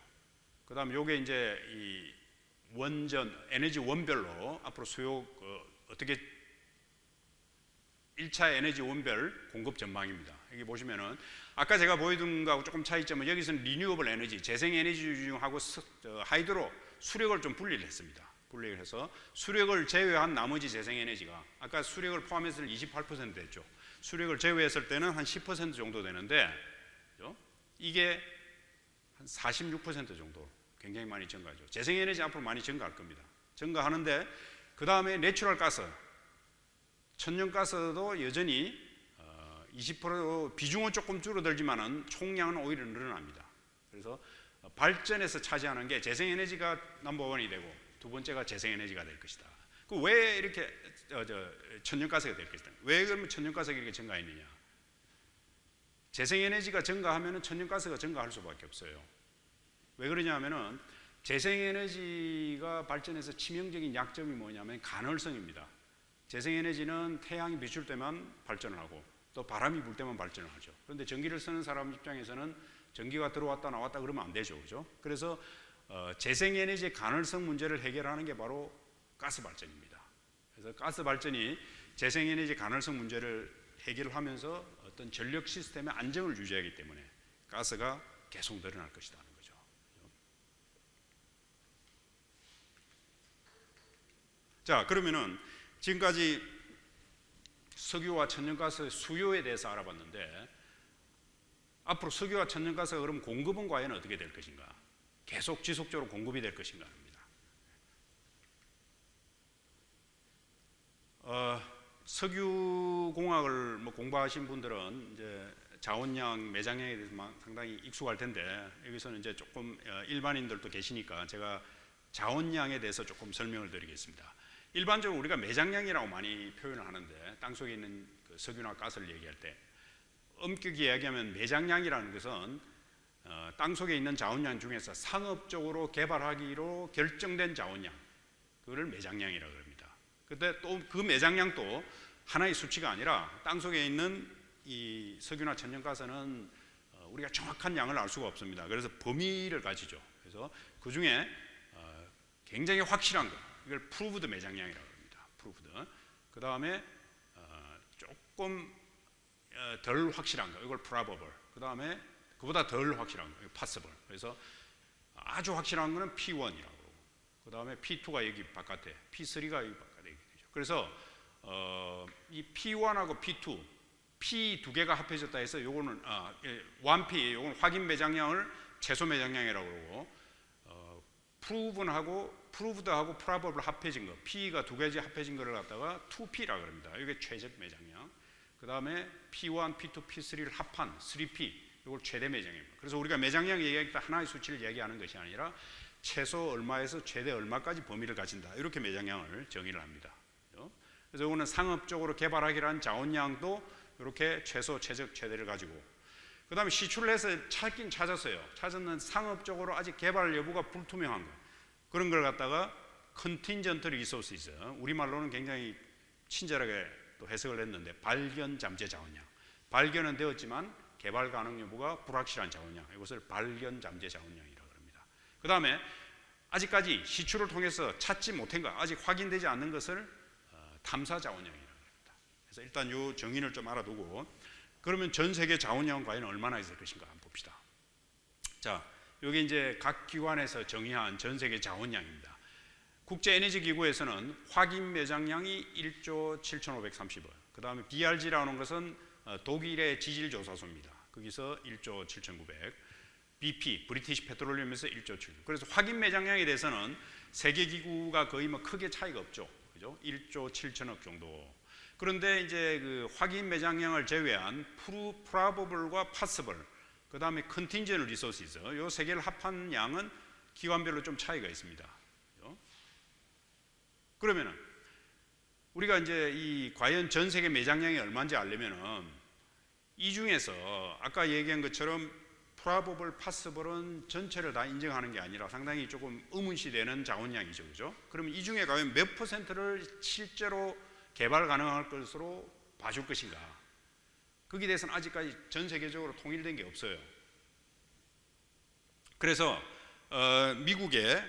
그다음 요게 이제 이 원전 에너지 원별로 앞으로 수요 어떻게 1차 에너지 원별 공급 전망입니다. 여기 보시면은 아까 제가 보여준 거하고 조금 차이점은 여기서는 리뉴어블 에너지, 재생 에너지 중하고 하이드로 수력을 좀 분리를 했습니다. 분리를 해서 수력을 제외한 나머지 재생 에너지가 아까 수력을 포함해서 28% 됐죠. 수력을 제외했을 때는 한 10% 정도 되는데 그렇죠? 이게 한 46% 정도 굉장히 많이 증가하죠. 재생 에너지 앞으로 많이 증가할 겁니다. 증가하는데 그 다음에 내추럴 가스, 천연가스도 여전히 20% 비중은 조금 줄어들지만은 총량은 오히려 늘어납니다. 그래서 발전에서 차지하는 게 재생에너지가 넘버원이 되고 두 번째가 재생에너지가 될 것이다. 그 왜 이렇게 천연가스가 될 것이다. 왜 그러면 천연가스가 이렇게 증가했느냐? 재생에너지가 증가하면은 천연가스가 증가할 수밖에 없어요. 왜 그러냐면은 재생에너지가 발전해서 치명적인 약점이 뭐냐면 간헐성입니다. 재생에너지는 태양이 비출 때만 발전을 하고 또 바람이 불 때만 발전을 하죠. 그런데 전기를 쓰는 사람 입장에서는 전기가 들어왔다 나왔다 그러면 안 되죠, 그죠? 그래서 재생에너지의 간헐성 문제를 해결하는 게 바로 가스 발전입니다. 그래서 가스 발전이 재생에너지 간헐성 문제를 해결하면서 어떤 전력 시스템의 안정을 유지하기 때문에 가스가 계속 늘어날 것이라는 거죠. 자, 그러면은 지금까지 석유와 천연가스 수요에 대해서 알아봤는데 앞으로 석유와 천연가스가 그럼 공급은 과연 어떻게 될 것인가? 계속 지속적으로 공급이 될 것인가 합니다. 석유공학을 공부하신 분들은 이제 자원량, 매장량에 대해서 상당히 익숙할 텐데 여기서는 이제 조금 일반인들도 계시니까 제가 자원량에 대해서 조금 설명을 드리겠습니다. 일반적으로 우리가 매장량이라고 많이 표현을 하는데 땅속에 있는 그 석유나 가스를 얘기할 때 엄격히 이야기하면 매장량이라는 것은 땅속에 있는 자원량 중에서 상업적으로 개발하기로 결정된 자원량, 그거를 매장량이라고 합니다. 근데 또 그 매장량도 하나의 수치가 아니라 땅속에 있는 이 석유나 천연가스는 우리가 정확한 양을 알 수가 없습니다. 그래서 범위를 가지죠. 그래서 그 중에 굉장히 확실한 거, 이걸 프루브드 매장량이라고 합니다. 프루브드. 그 다음에 조금 덜 확실한 거, 이걸 프라버블. 그 다음에 그보다 덜 확실한 거, 파서블. 그래서 아주 확실한 거는 P1이라고 그러고, 그 다음에 P2가 여기 바깥에, P3가 여기 바깥에 되죠. 그래서 이 P1하고 P2, P 두 개가 합해졌다 해서 요거는 1P, 요거는 확인 매장량을 최소 매장량이라고 그러고, 프루브드하고 프라버블 합해진 거, P가 두 가지 합해진 거를 갖다가 2P라고 합니다. 이게 최적 매장량. 그 다음에 P1, P2, P3를 합한 3P, 이걸 최대 매장량입니다. 그래서 우리가 매장량 얘기할 때 하나의 수치를 얘기하는 것이 아니라 최소 얼마에서 최대 얼마까지 범위를 가진다. 이렇게 매장량을 정의를 합니다. 그래서 이거는 상업적으로 개발하기로 한 자원량도 이렇게 최소, 최적, 최대를 가지고, 그 다음에 시출을 해서 찾긴 찾았어요. 찾았는 상업적으로 아직 개발 여부가 불투명한 거, 그런 걸 갖다가 컨틴전트 리소스이즈, 우리말로는 굉장히 친절하게 또 해석을 했는데 발견 잠재 자원량, 발견은 되었지만 개발 가능 여부가 불확실한 자원량, 이것을 발견 잠재 자원량이라고 합니다. 그 다음에 아직까지 시출을 통해서 찾지 못한 것, 아직 확인되지 않는 것을 탐사 자원량이라고 합니다. 그래서 일단 이 정의를 좀 알아두고, 그러면 전 세계 자원량은 과연 얼마나 있을 것인가 한번 봅시다. 자, 여기 이제 각 기관에서 정의한 전 세계 자원량입니다. 국제에너지기구에서는 확인 매장량이 1조 7,530억, 그 다음에 BRG라는 것은 독일의 지질조사소입니다. 거기서 1조 7,900, BP, 브리티시 페트롤리움에서 1조 7. 그래서 확인 매장량에 대해서는 세계기구가 거의 크게 차이가 없죠. 그죠? 1조 7천억 정도. 그런데 이제 그 확인 매장량을 제외한 프라버블과 파서블, 그 다음에 컨틴전트 리소시즈, 이 세 개를 합한 양은 기관별로 좀 차이가 있습니다. 그죠? 그러면은 우리가 이제 이 과연 전 세계 매장량이 얼마인지 알려면은 이 중에서 아까 얘기한 것처럼 프라버블, 파서블은 전체를 다 인정하는 게 아니라 상당히 조금 의문시되는 자원량이죠, 그죠? 그러면 이 중에 과연 몇 퍼센트를 실제로 개발 가능할 것으로 봐줄 것인가? 거기에 대해서는 아직까지 전 세계적으로 통일된 게 없어요. 그래서 미국의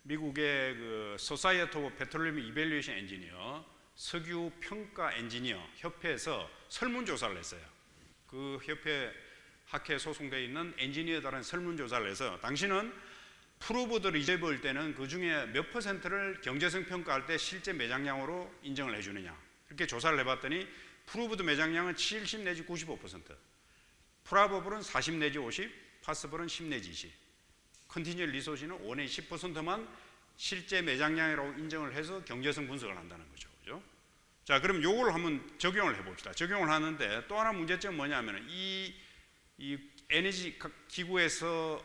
그 소사이어티 오브 페트롤리움 이밸류에이션 엔지니어, 석유 평가 엔지니어 협회에서 설문조사를 했어요. 그 협회 학회에 소송되어 있는 엔지니어들은 설문조사를 해서 당신은 프루브드 리저브일 때는 그 중에 몇 퍼센트를 경제성 평가할 때 실제 매장량으로 인정을 해주느냐, 이렇게 조사를 해봤더니 프루브드 매장량은 70 내지 95%, 프라버블은 40 내지 50, 파스블은 10 내지 20, 컨티뉴얼 리소시는 5 내지 10%만 실제 매장량이라고 인정을 해서 경제성 분석을 한다는 거죠. 그죠? 자, 그럼 요걸 한번 적용을 해봅시다. 적용을 하는데 또 하나 문제점은 뭐냐면 이 에너지 기구에서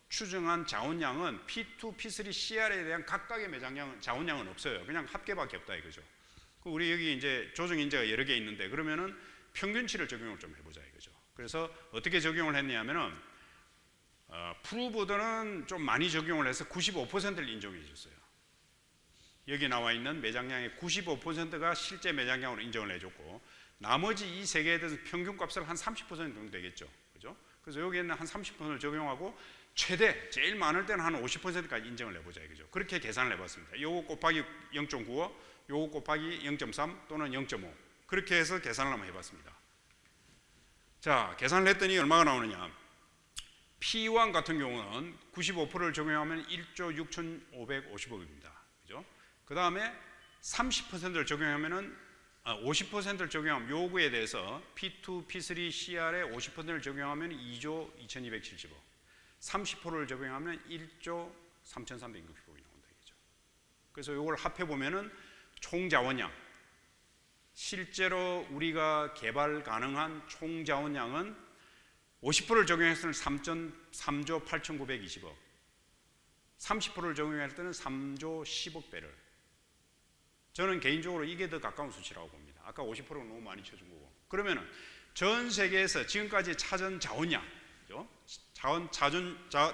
추정한 자원량은 P2, P3, CR에 대한 각각의 매장량은 자원량은 없어요. 그냥 합계밖에 없다 이거죠. 우리 여기 이제 조정 인재가 여러 개 있는데 그러면은 평균치를 적용을 좀 해보자 이거죠. 그래서 어떻게 적용을 했냐면은 프루브드는 좀 많이 적용을 해서 95%를 인정해 줬어요. 여기 나와 있는 매장량의 95%가 실제 매장량으로 인정을 해줬고, 나머지 이 세 개에 대해서 평균값을 한 30% 정도 되겠죠. 그죠? 그래서 여기에는 한 30%를 적용하고 최대 제일 많을 때는 한 50%까지 인정을 해보자 이거죠. 그렇게 계산을 해봤습니다. 요거 곱하기 0.95, 요거 곱하기 0.3 또는 0.5 그렇게 해서 계산을 한번 해봤습니다. 자, 계산을 했더니 얼마가 나오느냐? P1 같은 경우는 95%를 적용하면 1조 6,550억입니다. 그죠? 그 다음에 30%를 적용하면은 50%를 적용하면 요구에 대해서 P2, P3, CR에 50%를 적용하면 2조 2,270억, 30%를 적용하면 1조 3,360억이 나온다 이거죠. 그래서 요걸 합해 보면은 총 자원량, 실제로 우리가 개발 가능한 총 자원량은 50%를 적용했을 때는 3조 8,920억, 30%를 적용할 때는 3조 10억 배럴. 저는 개인적으로 이게 더 가까운 수치라고 봅니다. 아까 50%가 너무 많이 쳐준 거고. 그러면은 전 세계에서 지금까지 찾은 자원량,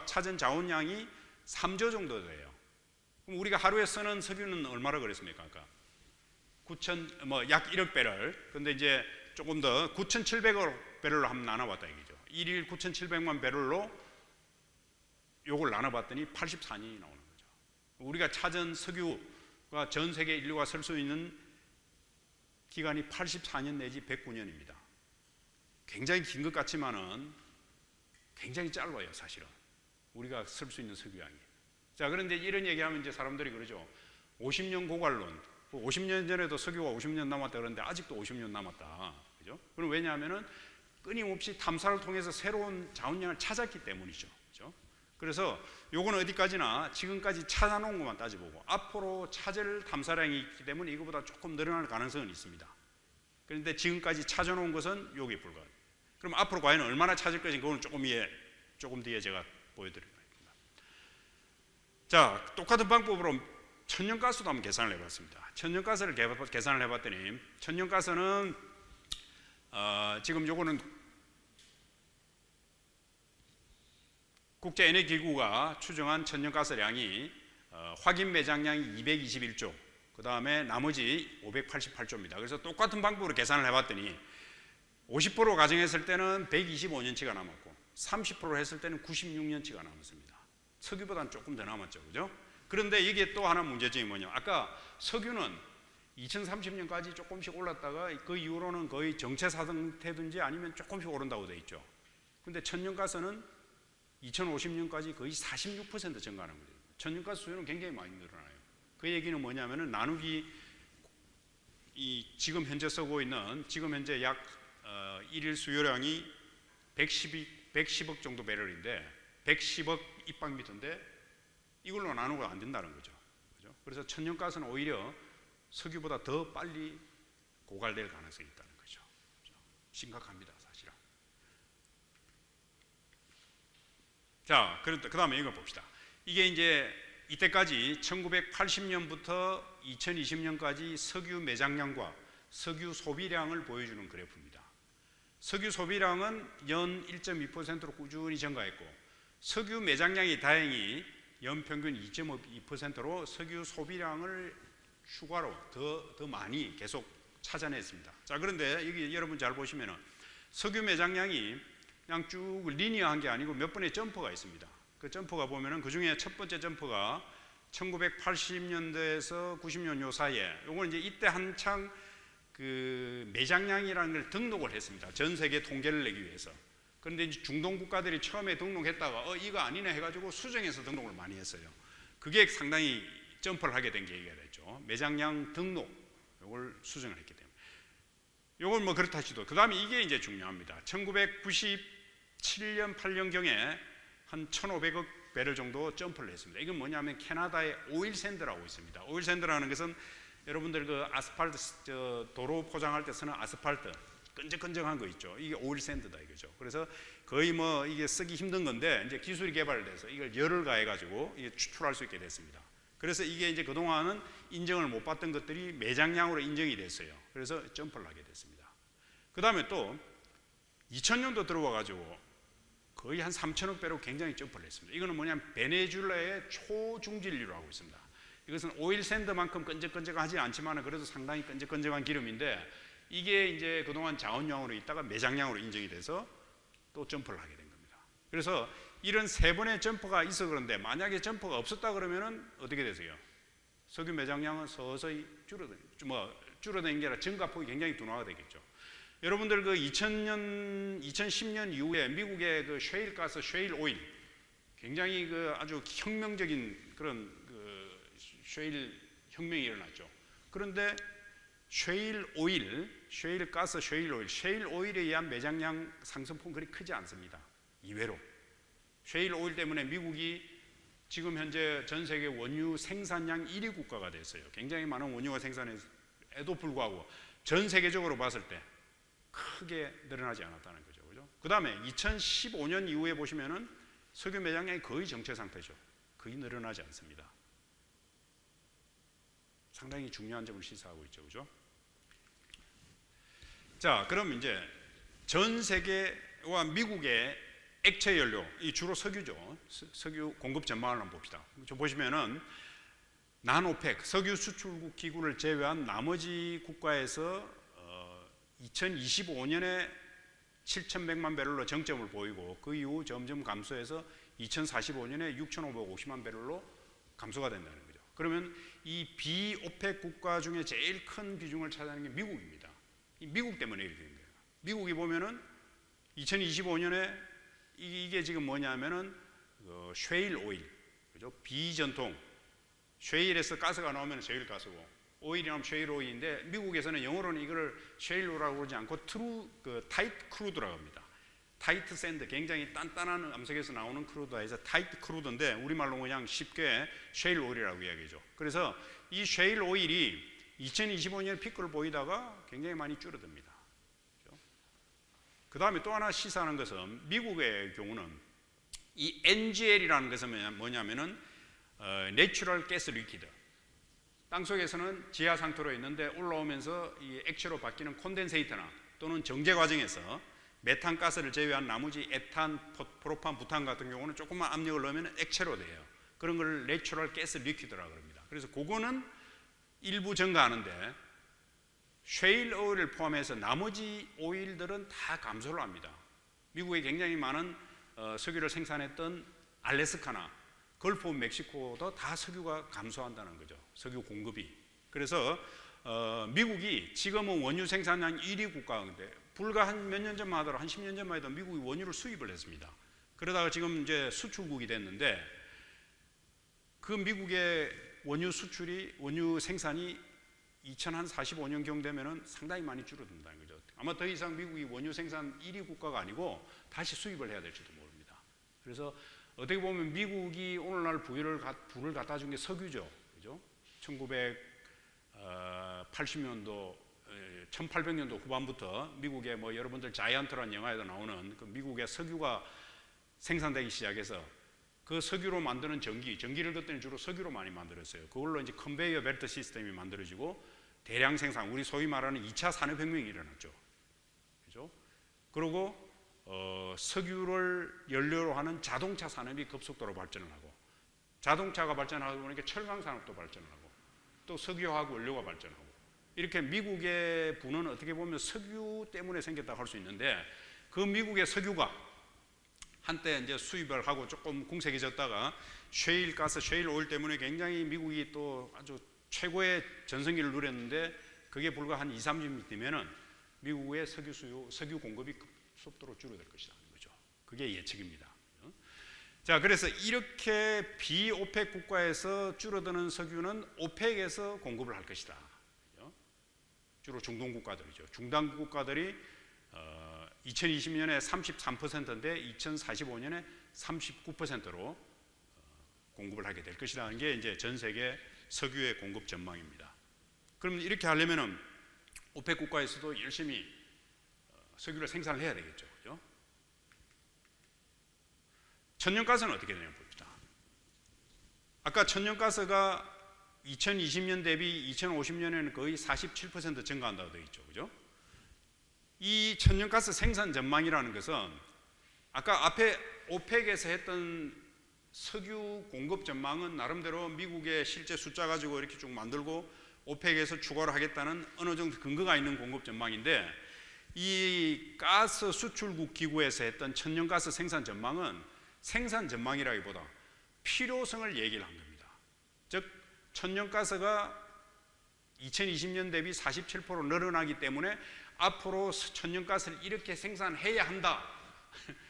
찾은 자원량이 3조 정도 돼요. 그럼 우리가 하루에 쓰는 석유는 얼마나 그랬습니까? 아까 약 1억 배럴. 근데 이제 조금 더 9,700억 배럴로 한번 나눠봤다 이거죠. 1일 9,700만 배럴로 요걸 나눠봤더니 84년이 나오는 거죠. 우리가 찾은 석유가 전 세계 인류가 쓸 수 있는 기간이 84년 내지 109년입니다. 굉장히 긴 것 같지만은 굉장히 짧아요, 사실은. 우리가 쓸 수 있는 석유량이. 자, 그런데 이런 얘기하면 이제 사람들이 그러죠. 50년 고갈론. 50년 전에도 석유가 50년 남았다 그러는데 아직도 50년 남았다. 그죠? 그럼 왜냐하면은 끊임없이 탐사를 통해서 새로운 자원량을 찾았기 때문이죠. 그죠? 그래서 요거는 어디까지나 지금까지 찾아놓은 것만 따져보고 앞으로 찾을 탐사량이 있기 때문에 이거보다 조금 늘어날 가능성은 있습니다. 그런데 지금까지 찾아놓은 것은 요기에 불과해요. 그럼 앞으로 과연 얼마나 찾을 것인지 그거는 조금 뒤에 제가 보여드리겠습니다. 자, 똑같은 방법으로 천연가스도 한번 계산을 해봤습니다. 천연가스를 계산을 해봤더니 천연가스는 지금 요거는 국제에너지기구가 추정한 천연가스량이 확인 매장량이 221조, 그 다음에 나머지 588조입니다. 그래서 똑같은 방법으로 계산을 해봤더니 50% 가정했을 때는 125년치가 남았고 30% 했을 때는 96년치가 남았습니다. 석유보다는 조금 더 남았죠, 그죠? 그런데 이게 또 하나 문제점이 뭐냐? 아까 석유는 2030년까지 조금씩 올랐다가 그 이후로는 거의 정체 상태든지 아니면 조금씩 오른다고 돼 있죠. 근데 천연가스는 2050년까지 거의 46% 증가하는 거죠. 천연가스 수요는 굉장히 많이 늘어나요. 그 얘기는 뭐냐면은 나누기 지금 현재 쓰고 있는 지금 현재 약 일일 수요량이 110억 정도 배럴인데 110억 입방미터인데 이걸로 나누고 안 된다는 거죠. 그죠? 그래서 천연가스는 오히려 석유보다 더 빨리 고갈될 가능성이 있다는 거죠. 그죠? 심각합니다, 사실은. 자, 그 다음에 이거 봅시다. 이게 이제 이때까지 1980년부터 2020년까지 석유 매장량과 석유 소비량을 보여주는 그래프입니다. 석유 소비량은 연 1.2%로 꾸준히 증가했고 석유 매장량이 다행히 연평균 2.2%로 석유 소비량을 추가로 더 많이 계속 찾아냈습니다. 자, 그런데 여기 여러분 잘 보시면은 석유 매장량이 그냥 쭉 리니어한 게 아니고 몇 번의 점프가 있습니다. 그 점프가 보면은 그 중에 첫 번째 점프가 1980년대에서 90년 요 사이에, 요건 이제 이때 한창 그 매장량이라는 걸 등록을 했습니다. 전 세계 통계를 내기 위해서. 그런데 이제 중동 국가들이 처음에 등록했다가 이거 아니네 해가지고 수정해서 등록을 많이 했어요. 그게 상당히 점프를 하게 된 계기가 됐죠. 매장량 등록, 요걸 수정을 했기 때문에. 요걸 뭐 그렇다 치도, 그 다음에 이게 이제 중요합니다. 1997년, 8년경에 한 1,500억 배럴 정도 점프를 했습니다. 이건 뭐냐면 캐나다의 오일 샌드라고 있습니다. 오일 샌드라는 것은 여러분들 그 아스팔트, 도로 포장할 때 쓰는 아스팔트, 끈적끈적한 거 있죠. 이게 오일 샌드다 이거죠. 그래서 거의 뭐 이게 쓰기 힘든 건데 이제 기술이 개발돼서 이걸 열을 가해가지고 이게 추출할 수 있게 됐습니다. 그래서 이게 이제 그동안은 인정을 못 받던 것들이 매장량으로 인정이 됐어요. 그래서 점프를 하게 됐습니다. 그 다음에 또 2000년도 들어와가지고 거의 한 3천억 배로 굉장히 점프를 했습니다. 이거는 뭐냐면 베네수엘라의 초중진류로 하고 있습니다. 이것은 오일 샌드만큼 끈적끈적하지 않지만 그래도 상당히 끈적끈적한 기름인데, 이게 이제 그동안 자원량으로 있다가 매장량으로 인정이 돼서 또 점프를 하게 된 겁니다. 그래서 이런 세 번의 점프가 있어. 그런데 만약에 점프가 없었다 그러면은 어떻게 되세요? 석유 매장량은 서서히 줄어드는 게 아니라 증가폭이 굉장히 둔화가 되겠죠. 여러분들 그 2010년 이후에 미국의 그 셰일 가스, 셰일 오일, 굉장히 그 아주 혁명적인 그런 그 셰일 혁명이 일어났죠. 그런데 셰일 오일, 셰일 가스, 셰일 오일에 의한 매장량 상승폭은 그리 크지 않습니다. 이외로 셰일 오일 때문에 미국이 지금 현재 전 세계 원유 생산량 1위 국가가 됐어요. 굉장히 많은 원유가 생산에도 불구하고 전 세계적으로 봤을 때 크게 늘어나지 않았다는 거죠. 그죠? 그 다음에 2015년 이후에 보시면은 석유 매장량이 거의 정체 상태죠. 거의 늘어나지 않습니다. 상당히 중요한 점을 시사하고 있죠. 그죠? 자, 그럼 이제 전 세계와 미국의 액체 연료, 이 주로 석유죠. 석유 공급 전망을 한번 봅시다. 보시면은 난오펙, 석유 수출국 기구를 제외한 나머지 국가에서 2025년에 7,100만 배럴로 정점을 보이고 그 이후 점점 감소해서 2045년에 6,550만 배럴로 감소가 된다는 거죠. 그러면 이 비오펙 국가 중에 제일 큰 비중을 차지하는 게 미국입니다. 이 미국 때문에 이렇게 된 거예요. 미국이 보면은 2025년에 이게 지금 뭐냐면은 셰일 오일, 그죠? 비전통 셰일에서 가스가 나오면 셰일 가스고, 오일이 나오면 셰일 오일인데 미국에서는 영어로는 이거를 셰일로라고 그러지 않고 타이트 크루드라고 합니다. 타이트 샌드, 굉장히 단단한 암석에서 나오는 크루드가 해서 타이트 크루드인데 우리말로 그냥 쉽게 셰일 오일이라고 이야기하죠. 그래서 이 셰일 오일이 2025년 피크를 보이다가 굉장히 많이 줄어듭니다. 그 다음에 또 하나 시사하는 것은 미국의 경우는 이 NGL이라는 것은 뭐냐면은 내추럴 가스 리퀴드, 땅속에서는 지하 상태로 있는데 올라오면서 이 액체로 바뀌는 콘덴세이트나 또는 정제 과정에서 메탄 가스를 제외한 나머지 에탄, 프로판, 부탄 같은 경우는 조금만 압력을 넣으면 액체로 돼요. 그런 걸 내추럴 가스 리퀴드라고 합니다. 그래서 그거는 일부 증가하는데 셰일 오일을 포함해서 나머지 오일들은 다 감소를 합니다. 미국에 굉장히 많은 석유를 생산했던 알래스카나 걸프 오브 멕시코도 다 석유가 감소한다는 거죠. 석유 공급이. 그래서 미국이 지금은 원유 생산량 1위 국가인데 불과 한 몇 년 전만 하더라도 한 10년 전만 해도 미국이 원유를 수입을 했습니다. 그러다가 지금 이제 수출국이 됐는데 그 미국의 원유 수출이, 원유 생산이 2045년경 되면은 상당히 많이 줄어든다는 거죠. 아마 더 이상 미국이 원유 생산 1위 국가가 아니고 다시 수입을 해야 될지도 모릅니다. 그래서 어떻게 보면 미국이 오늘날 불을 갖다 준 게 석유죠. 그죠? 1980년도, 1800년도 후반부터 미국의 뭐 여러분들 자이언트라는 영화에도 나오는 그 미국의 석유가 생산되기 시작해서 그 석유로 만드는 전기를 그때는 주로 석유로 많이 만들었어요. 그걸로 이제 컨베이어 벨트 시스템이 만들어지고 대량 생산, 우리 소위 말하는 2차 산업혁명이 일어났죠. 그죠? 그리고 석유를 연료로 하는 자동차 산업이 급속도로 발전을 하고, 자동차가 발전하다 보니까 철강 산업도 발전하고, 또 석유화학 원료가 발전하고, 이렇게 미국의 부는 어떻게 보면 석유 때문에 생겼다고 할 수 있는데, 그 미국의 석유가 한때 이제 수입을 하고 조금 궁색해졌다가 셰일 가스, 셰일 오일 때문에 굉장히 미국이 또 아주 최고의 전성기를 누렸는데 그게 불과 한 2, 30년 뒤면은 미국의 석유 공급이 급속도로 줄어들 것이라는 거죠. 그게 예측입니다. 자, 그래서 이렇게 비오펙 국가에서 줄어드는 석유는 오펙에서 공급을 할 것이다. 주로 중동 국가들이죠. 중동 국가들이 2020년에 33%인데 2045년에 39%로 공급을 하게 될 것이라는 게 이제 전 세계 석유의 공급 전망입니다. 그럼 이렇게 하려면은 오펙 국가에서도 열심히 석유를 생산을 해야 되겠죠. 그죠? 천연가스는 어떻게 되냐 봅시다. 아까 천연가스가 2020년 대비 2050년에는 거의 47% 증가한다고 되어 있죠. 그죠? 이 천연가스 생산 전망이라는 것은 아까 앞에 오펙에서 했던 석유 공급 전망은 나름대로 미국의 실제 숫자 가지고 이렇게 쭉 만들고 오펙에서 추가로 하겠다는 어느 정도 근거가 있는 공급 전망인데, 이 가스 수출국 기구에서 했던 천연가스 생산 전망은 생산 전망이라기보다 필요성을 얘기를 한 겁니다. 즉 천연가스가 2020년 대비 47% 늘어나기 때문에 앞으로 천연가스를 이렇게 생산해야 한다.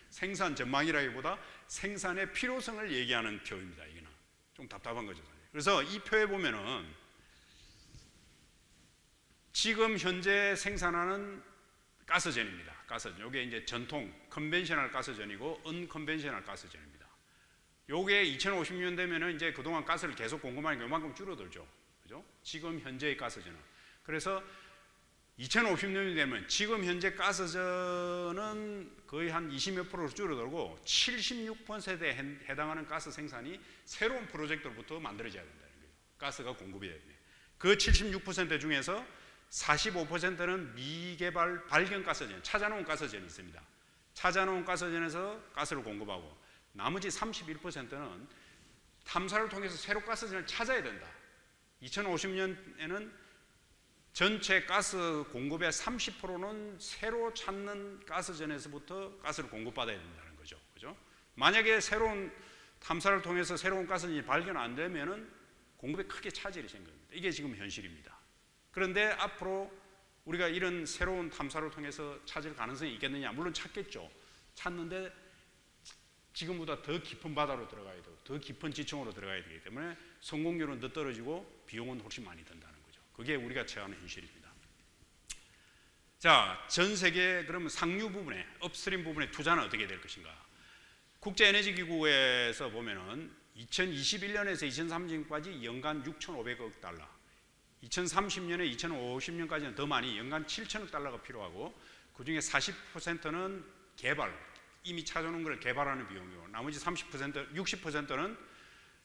생산 전망이라기보다 생산의 필요성을 얘기하는 표입니다. 이거는 좀 답답한 거죠. 그래서 이 표에 보면은 지금 현재 생산하는 가스전입니다. 가스전. 이게 이제 전통 컨벤셔널 가스전이고 언컨벤셔널 가스전입니다. 요게 2050년 되면은 이제 그동안 가스를 계속 공급하니까 요만큼 줄어들죠. 그죠? 지금 현재의 가스전은. 그래서 2050년이 되면 지금 현재 가스전은 거의 한 20몇 프로로 줄어들고 76%에 해당하는 가스 생산이 새로운 프로젝트로부터 만들어져야 된다는 거예요. 가스가 공급이 돼야 돼요. 그 76% 중에서 45%는 미개발 발견 가스전, 찾아놓은 가스전이 있습니다. 찾아놓은 가스전에서 가스를 공급하고 나머지 31%는 탐사를 통해서 새로 가스전을 찾아야 된다. 2050년에는 전체 가스 공급의 30%는 새로 찾는 가스전에서부터 가스를 공급받아야 된다는 거죠. 그죠? 만약에 새로운 탐사를 통해서 새로운 가스전이 발견 안 되면은 공급에 크게 차질이 생깁니다. 이게 지금 현실입니다. 그런데 앞으로 우리가 이런 새로운 탐사를 통해서 찾을 가능성이 있겠느냐? 물론 찾겠죠. 찾는데 지금보다 더 깊은 바다로 들어가야 되고 더 깊은 지층으로 들어가야 되기 때문에 성공률은 더 떨어지고 비용은 훨씬 많이 든다는 거죠. 그게 우리가 처하는 현실입니다. 자, 전 세계 그러면 상류 부분에, 업스트림 부분에 투자는 어떻게 될 것인가? 국제에너지기구에서 보면은 2021년에서 2030년까지 연간 6,500억 달러, 2030년에 2050년까지는 더 많이 연간 7천억 달러가 필요하고 그중에 40%는 개발, 이미 찾아놓은 걸 개발하는 비용이고 나머지 60%는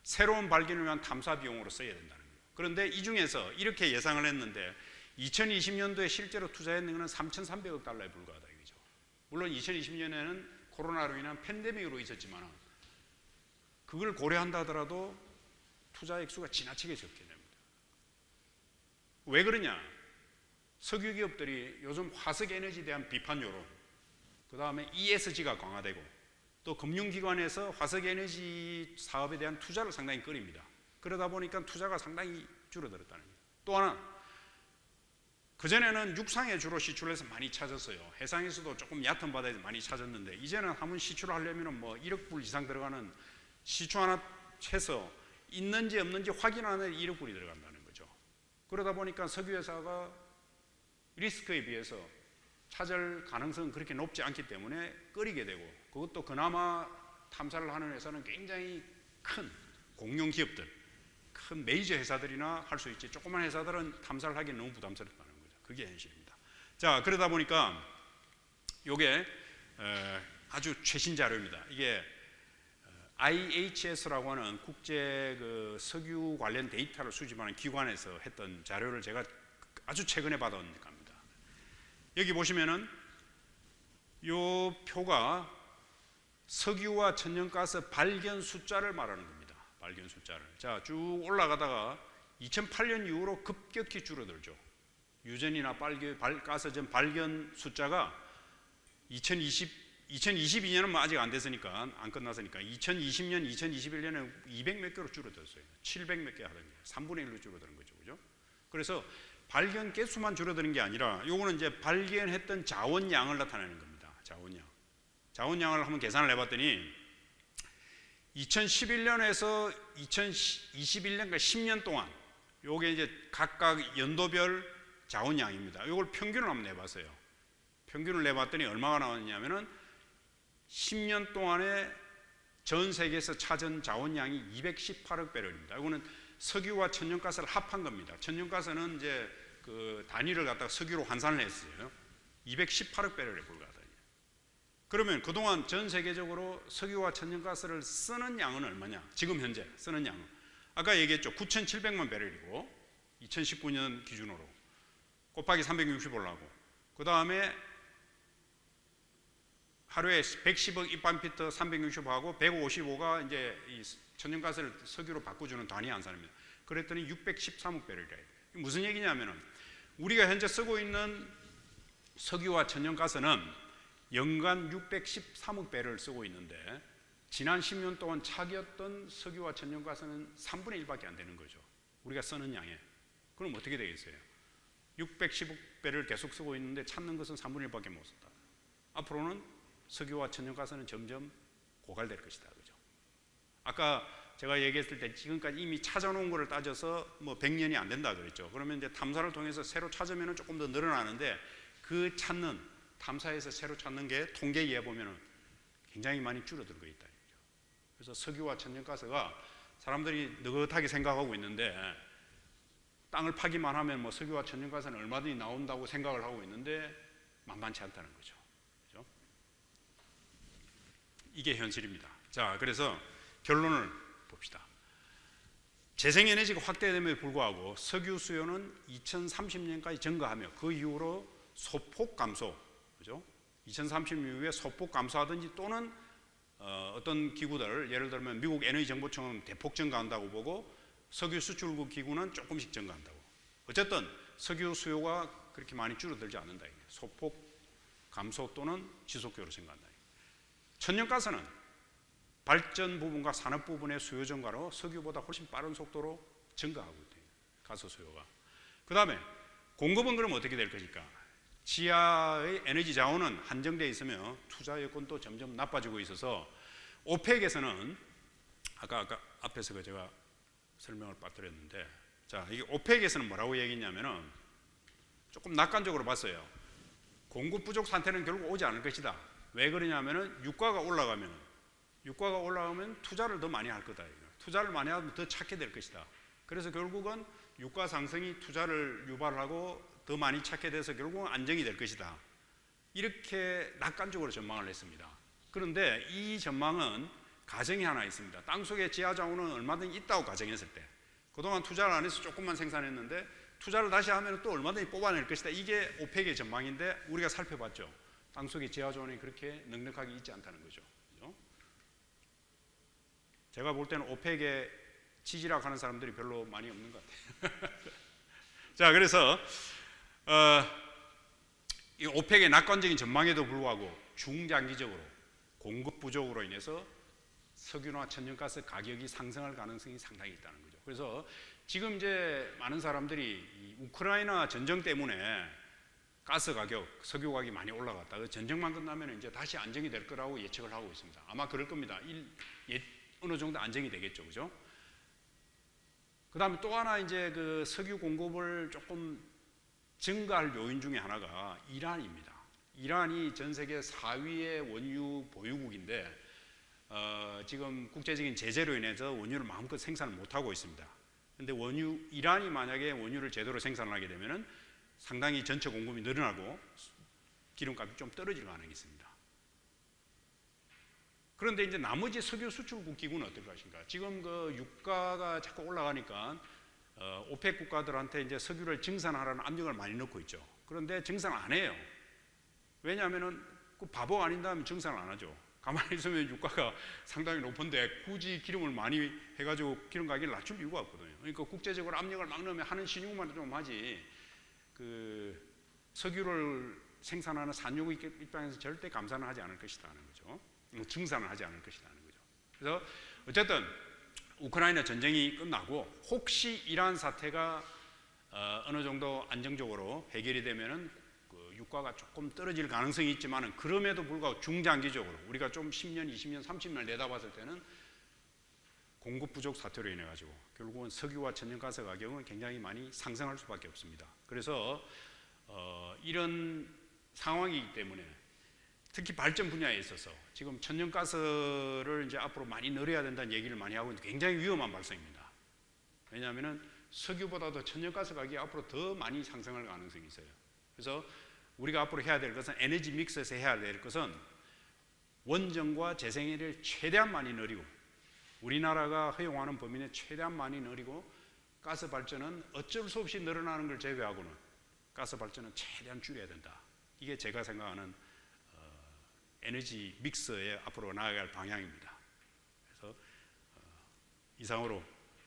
새로운 발견을 위한 탐사 비용으로 써야 된다는 거예요. 그런데 이 중에서 이렇게 예상을 했는데 2020년도에 실제로 투자했는 것은 3,300억 달러에 불과하다 이거죠. 물론 2020년에는 코로나로 인한 팬데믹으로 있었지만 그걸 고려한다 하더라도 투자 액수가 지나치게 적게 됩니다. 왜 그러냐? 석유 기업들이 요즘 화석 에너지에 대한 비판 여론, 그 다음에 ESG가 강화되고 또 금융기관에서 화석 에너지 사업에 대한 투자를 상당히 꺼립니다. 그러다 보니까 투자가 상당히 줄어들었다는 거예요. 또 하나, 그전에는 육상에 주로 시출해서 많이 찾았어요. 해상에서도 조금 얕은 바다에서 많이 찾았는데 이제는 한번 시출을 하려면 뭐 1억 불 이상 들어가는 시추 하나 해서 있는지 없는지 확인하는 1억 불이 들어간다는 거죠. 그러다 보니까 석유회사가 리스크에 비해서 찾을 가능성은 그렇게 높지 않기 때문에 꺼리게 되고, 그것도 그나마 탐사를 하는 회사는 굉장히 큰 공룡 기업들, 큰 메이저 회사들이나 할 수 있지 조그만 회사들은 탐사를 하기 너무 부담스럽다는 거죠. 그게 현실입니다. 자, 그러다 보니까 이게 아주 최신 자료입니다. 이게 IHS라고 하는 국제 그 석유 관련 데이터를 수집하는 기관에서 했던 자료를 제가 아주 최근에 받아온 겁니다. 여기 보시면은 요 표가 석유와 천연가스 발견 숫자를 말하는 겁니다. 발견 숫자를. 자, 쭉 올라가다가 2008년 이후로 급격히 줄어들죠. 유전이나 가스전 발견 숫자가 2020 2022년은 뭐 아직 안 됐으니까, 안 끝났으니까 2020년, 2021년에 200 몇 개로 줄어들었어요. 700 몇 개 하던 게 3분의 1로 줄어드는 거죠. 그죠? 그래서 발견 개수만 줄어드는 게 아니라 요거는 이제 발견했던 자원량을 나타내는 겁니다. 자원량을 한번 계산을 해봤더니 2011년에서 2021년까지 10년 동안 요게 이제 각각 연도별 자원량입니다. 요걸 평균을 한번 내봤어요. 평균을 내봤더니 얼마가 나왔냐면은 10년 동안에 전 세계에서 찾은 자원량이 218억 배럴입니다. 이거는 석유와 천연가스를 합한 겁니다. 천연가스는 이제 그 단위를 갖다가 석유로 환산을 했어요. 218억 배럴에 불과하다. 그러면 그동안 전 세계적으로 석유와 천연가스를 쓰는 양은 얼마냐? 지금 현재 쓰는 양은 아까 얘기했죠. 9,700만 배럴이고 2019년 기준으로 곱하기 365라고. 그 다음에 하루에 110억 입반피트 365하고 155가 이제 이 천연가스를 석유로 바꿔주는 단위 환산입니다. 그랬더니 613억 배럴이라. 무슨 얘기냐면은 우리가 현재 쓰고 있는 석유와 천연가스는 연간 613억 배럴을 쓰고 있는데 지난 10년 동안 차기였던 석유와 천연가스는 3분의 1밖에 안 되는 거죠. 우리가 쓰는 양에. 그럼 어떻게 되겠어요? 610억 배를 계속 쓰고 있는데 찾는 것은 3분의 1밖에 못 쓴다. 앞으로는 석유와 천연가스는 점점 고갈될 것이다. 그죠? 아까 제가 얘기했을 때 지금까지 이미 찾아놓은 거를 따져서 뭐 100년이 안 된다 그랬죠. 그러면 이제 탐사를 통해서 새로 찾으면 조금 더 늘어나는데 그 찾는 탐사에서 새로 찾는 게 통계에 의해 보면 굉장히 많이 줄어들고 있다. 그래서 석유와 천연가스가 사람들이 느긋하게 생각하고 있는데 땅을 파기만 하면 뭐 석유와 천연가스는 얼마든지 나온다고 생각을 하고 있는데 만만치 않다는 거죠. 그렇죠? 이게 현실입니다. 자, 그래서 결론을 봅시다. 재생에너지가 확대됨에 불구하고 석유 수요는 2030년까지 증가하며 그 이후로 소폭 감소, 그죠? 2030년 이후에 소폭 감소하든지 또는 어떤 기구들, 예를 들면 미국 에너지정보청은 대폭 증가한다고 보고 석유 수출국 기구는 조금씩 증가한다고. 어쨌든 석유 수요가 그렇게 많이 줄어들지 않는다. 소폭 감소 또는 지속적으로 증가한다. 천연가스는 발전 부분과 산업 부분의 수요 증가로 석유보다 훨씬 빠른 속도로 증가하고 있대요. 가스 수요가. 그 다음에 공급은 그럼 어떻게 될 것일까? 지하의 에너지 자원은 한정되어 있으며 투자 여건도 점점 나빠지고 있어서 오펙에서는 아까 앞에서 제가 설명을 빠뜨렸는데, 자, 이게 오펙에서는 뭐라고 얘기했냐면은 조금 낙관적으로 봤어요. 공급 부족 상태는 결국 오지 않을 것이다. 왜 그러냐면은 유가가 올라가면 투자를 더 많이 할 거다. 투자를 많이 하면 더 찾게 될 것이다. 그래서 결국은 유가 상승이 투자를 유발하고 더 많이 찾게 돼서 결국은 안정이 될 것이다. 이렇게 낙관적으로 전망을 했습니다. 그런데 이 전망은 가정이 하나 있습니다. 땅속에 지하 자원은 얼마든지 있다고 가정했을 때, 그동안 투자를 안 해서 조금만 생산했는데 투자를 다시 하면 또 얼마든지 뽑아낼 것이다. 이게 오펙의 전망인데 우리가 살펴봤죠. 땅속에 지하 자원이 그렇게 넉넉하게 있지 않다는 거죠. 그렇죠? 제가 볼 때는 오펙에 지지락 하는 사람들이 별로 많이 없는 것 같아요. 자, 그래서 이 오펙의 낙관적인 전망에도 불구하고 중장기적으로 공급 부족으로 인해서 석유나 천연가스 가격이 상승할 가능성이 상당히 있다는 거죠. 그래서 지금 이제 많은 사람들이 이 우크라이나 전쟁 때문에 가스 가격, 석유 가격이 많이 올라갔다가 전쟁만 끝나면 이제 다시 안정이 될 거라고 예측을 하고 있습니다. 아마 그럴 겁니다. 어느 정도 안정이 되겠죠, 그죠? 그 다음에 또 하나 이제 그 석유 공급을 조금 증가할 요인 중에 하나가 이란입니다. 이란이 전 세계 4위의 원유 보유국인데 지금 국제적인 제재로 인해서 원유를 마음껏 생산을 못하고 있습니다. 그런데 이란이 만약에 원유를 제대로 생산하게 되면은 상당히 전체 공급이 늘어나고 기름값이 좀 떨어질 가능성이 있습니다. 그런데 이제 나머지 석유 수출국 기구는 어떨 것인가? 지금 그 유가가 자꾸 올라가니까 오펙 국가들한테 이제 석유를 증산하라는 압력을 많이 넣고 있죠. 그런데 증산 안 해요. 왜냐하면은 그 바보 아닌다면 증산을 안 하죠. 가만히 있으면 유가가 상당히 높은데 굳이 기름을 많이 해가지고 기름 가격을 낮출 이유가 없거든요. 그러니까 국제적으로 압력을 막 넣으면 하는 신용만 좀 하지, 그 석유를 생산하는 산유국 입장에서 절대 감산을 하지 않을 것이라는 거죠. 증산을 하지 않을 것이라는 거죠. 그래서 어쨌든 우크라이나 전쟁이 끝나고 혹시 이러한 사태가 어느 정도 안정적으로 해결이 되면은 그 유가가 조금 떨어질 가능성이 있지만은 그럼에도 불구하고 중장기적으로 우리가 좀 10년, 20년, 30년 내다봤을 때는 공급 부족 사태로 인해 가지고 결국은 석유와 천연가스 가격은 굉장히 많이 상승할 수밖에 없습니다. 그래서 이런 상황이기 때문에 특히 발전 분야에 있어서 지금 천연가스를 이제 앞으로 많이 늘려야 된다는 얘기를 많이 하고 있는데 굉장히 위험한 발상입니다. 왜냐하면은 석유보다도 천연가스 가격이 앞으로 더 많이 상승할 가능성이 있어요. 그래서 우리가 앞으로 해야 될 것은 에너지 믹스에서 해야 될 것은 원전과 재생에너지를 최대한 많이 늘리고 우리나라가 허용하는 범위 내 최대한 많이 늘리고 가스 발전은 어쩔 수 없이 늘어나는 걸 제외하고는 가스 발전은 최대한 줄여야 된다. 이게 제가 생각하는 에너지 믹스의 앞으로 나아갈 방향입니다. 그래서 이상으로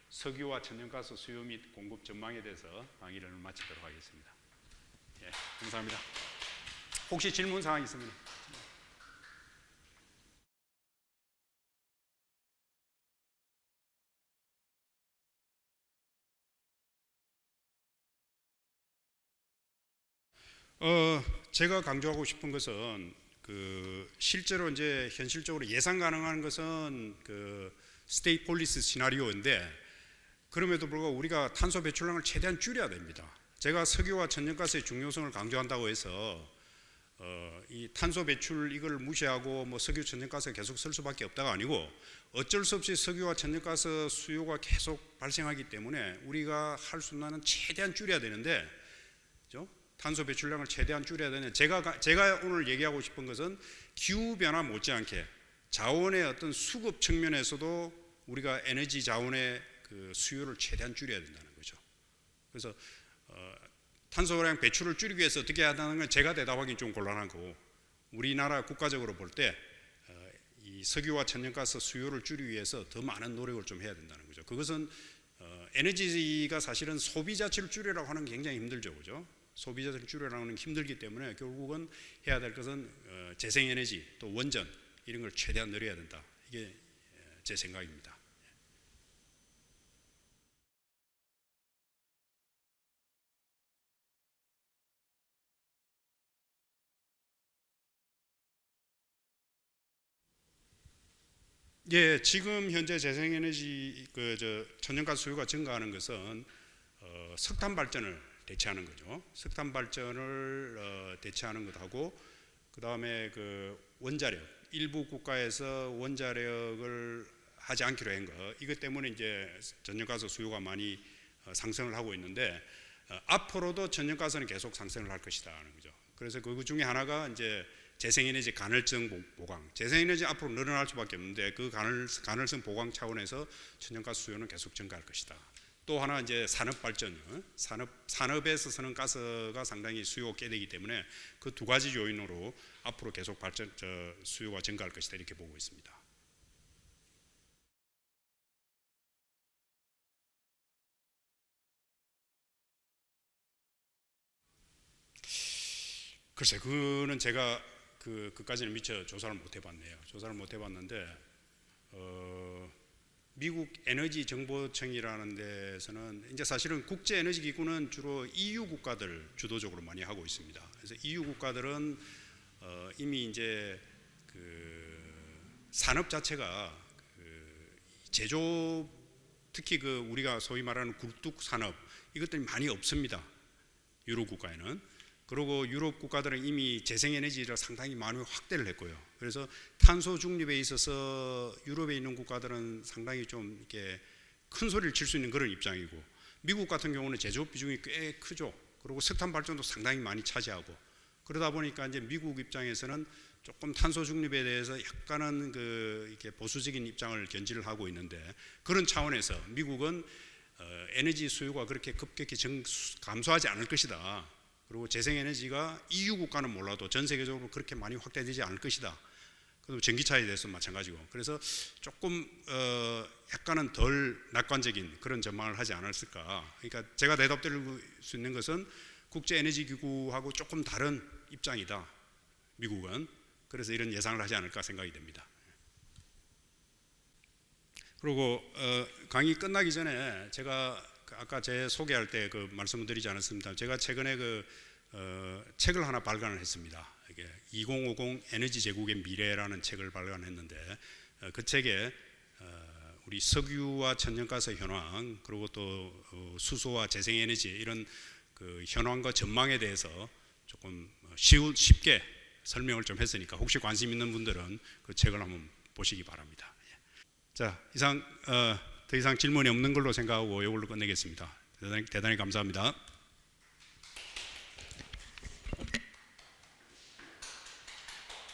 석유와 천연가스 수요 및 공급 전망에 대해서 강의를 마치도록 하겠습니다. 예, 감사합니다. 혹시 질문 사항 있으면 제가 강조하고 싶은 것은 실제로 이제 현실적으로 예상 가능한 것은 스테이트 폴리시 시나리오인데 그럼에도 불구하고 우리가 탄소 배출량을 최대한 줄여야 됩니다. 제가 석유와 천연가스의 중요성을 강조한다고 해서 이 탄소 배출 이걸 무시하고 뭐 석유, 천연가스가 계속 쓸 수밖에 없다가 아니고 어쩔 수 없이 석유와 천연가스 수요가 계속 발생하기 때문에 우리가 할 수 있는 한은 최대한 줄여야 되는데, 그렇죠? 탄소 배출량을 최대한 줄여야 되는 제가 오늘 얘기하고 싶은 것은 기후 변화 못지않게 자원의 어떤 수급 측면에서도 우리가 에너지 자원의 그 수요를 최대한 줄여야 된다는 거죠. 그래서 탄소량 배출을 줄이기 위해서 어떻게 해야 하는 건 제가 대답하기는 좀 곤란하고 우리나라 국가적으로 볼 때 이 석유와 천연가스 수요를 줄이기 위해서 더 많은 노력을 좀 해야 된다는 거죠. 그것은 에너지가 사실은 소비 자체를 줄이라고 하는 게 굉장히 힘들죠, 그죠? 소비 자체를 줄이라고 하는 게 힘들기 때문에 결국은 해야 될 것은 재생에너지 또 원전 이런 걸 최대한 늘려야 된다. 이게 제 생각입니다. 예, 지금 현재 재생에너지 천연가스 수요가 증가하는 것은 석탄 발전을 대체하는 거죠. 석탄 발전을 대체하는 것하고 그 다음에 원자력 일부 국가에서 원자력을 하지 않기로 한 거 이것 때문에 이제 천연가스 수요가 많이 상승을 하고 있는데 앞으로도 천연가스는 계속 상승을 할 것이다 하는 거죠. 그래서 그 중에 하나가 이제 재생에너지 간헐적 보강, 재생에너지 앞으로 늘어날 수밖에 없는데 그 간헐성 보강 차원에서 천연가스 수요는 계속 증가할 것이다. 또 하나 이제 산업 발전, 산업에서 쓰는 가스가 상당히 수요가 꽤 되기 때문에 그 두 가지 요인으로 앞으로 계속 수요가 증가할 것이다 이렇게 보고 있습니다. 글쎄, 그는 제가 그까지는 미처 조사를 못 해봤네요. 조사를 못 해봤는데 미국 에너지 정보청이라는 데서는 이제 사실은 국제 에너지 기구는 주로 EU 국가들 주도적으로 많이 하고 있습니다. 그래서 EU 국가들은 이미 이제 산업 자체가 제조 특히 우리가 소위 말하는 굴뚝 산업 이것들이 많이 없습니다. 유럽 국가에는. 그리고 유럽 국가들은 이미 재생에너지를 상당히 많이 확대를 했고요. 그래서 탄소 중립에 있어서 유럽에 있는 국가들은 상당히 좀 이렇게 큰 소리를 칠 수 있는 그런 입장이고 미국 같은 경우는 제조업 비중이 꽤 크죠. 그리고 석탄 발전도 상당히 많이 차지하고 그러다 보니까 이제 미국 입장에서는 조금 탄소 중립에 대해서 약간은 이렇게 보수적인 입장을 견지를 하고 있는데 그런 차원에서 미국은 에너지 수요가 그렇게 급격히 감소하지 않을 것이다. 그리고 재생에너지가 EU 국가는 몰라도 전 세계적으로 그렇게 많이 확대되지 않을 것이다. 그리고 전기차에 대해서 마찬가지고. 그래서 조금 약간은 덜 낙관적인 그런 전망을 하지 않았을까. 그러니까 제가 대답드릴 수 있는 것은 국제에너지기구하고 조금 다른 입장이다. 미국은. 그래서 이런 예상을 하지 않을까 생각이 됩니다. 그리고 강의 끝나기 전에 제가 아까 제 소개할 때 그 말씀을 드리지 않았습니다. 제가 최근에 책을 하나 발간을 했습니다. 이게 2050 에너지 제국의 미래라는 책을 발간했는데 그 책에 우리 석유와 천연가스 현황 그리고 또 수소와 재생에너지 이런 그 현황과 전망에 대해서 조금 쉽게 설명을 좀 했으니까 혹시 관심 있는 분들은 그 책을 한번 보시기 바랍니다. 자, 더 이상 질문이 없는 걸로 생각하고 이걸로 끝내겠습니다. 대단히 감사합니다.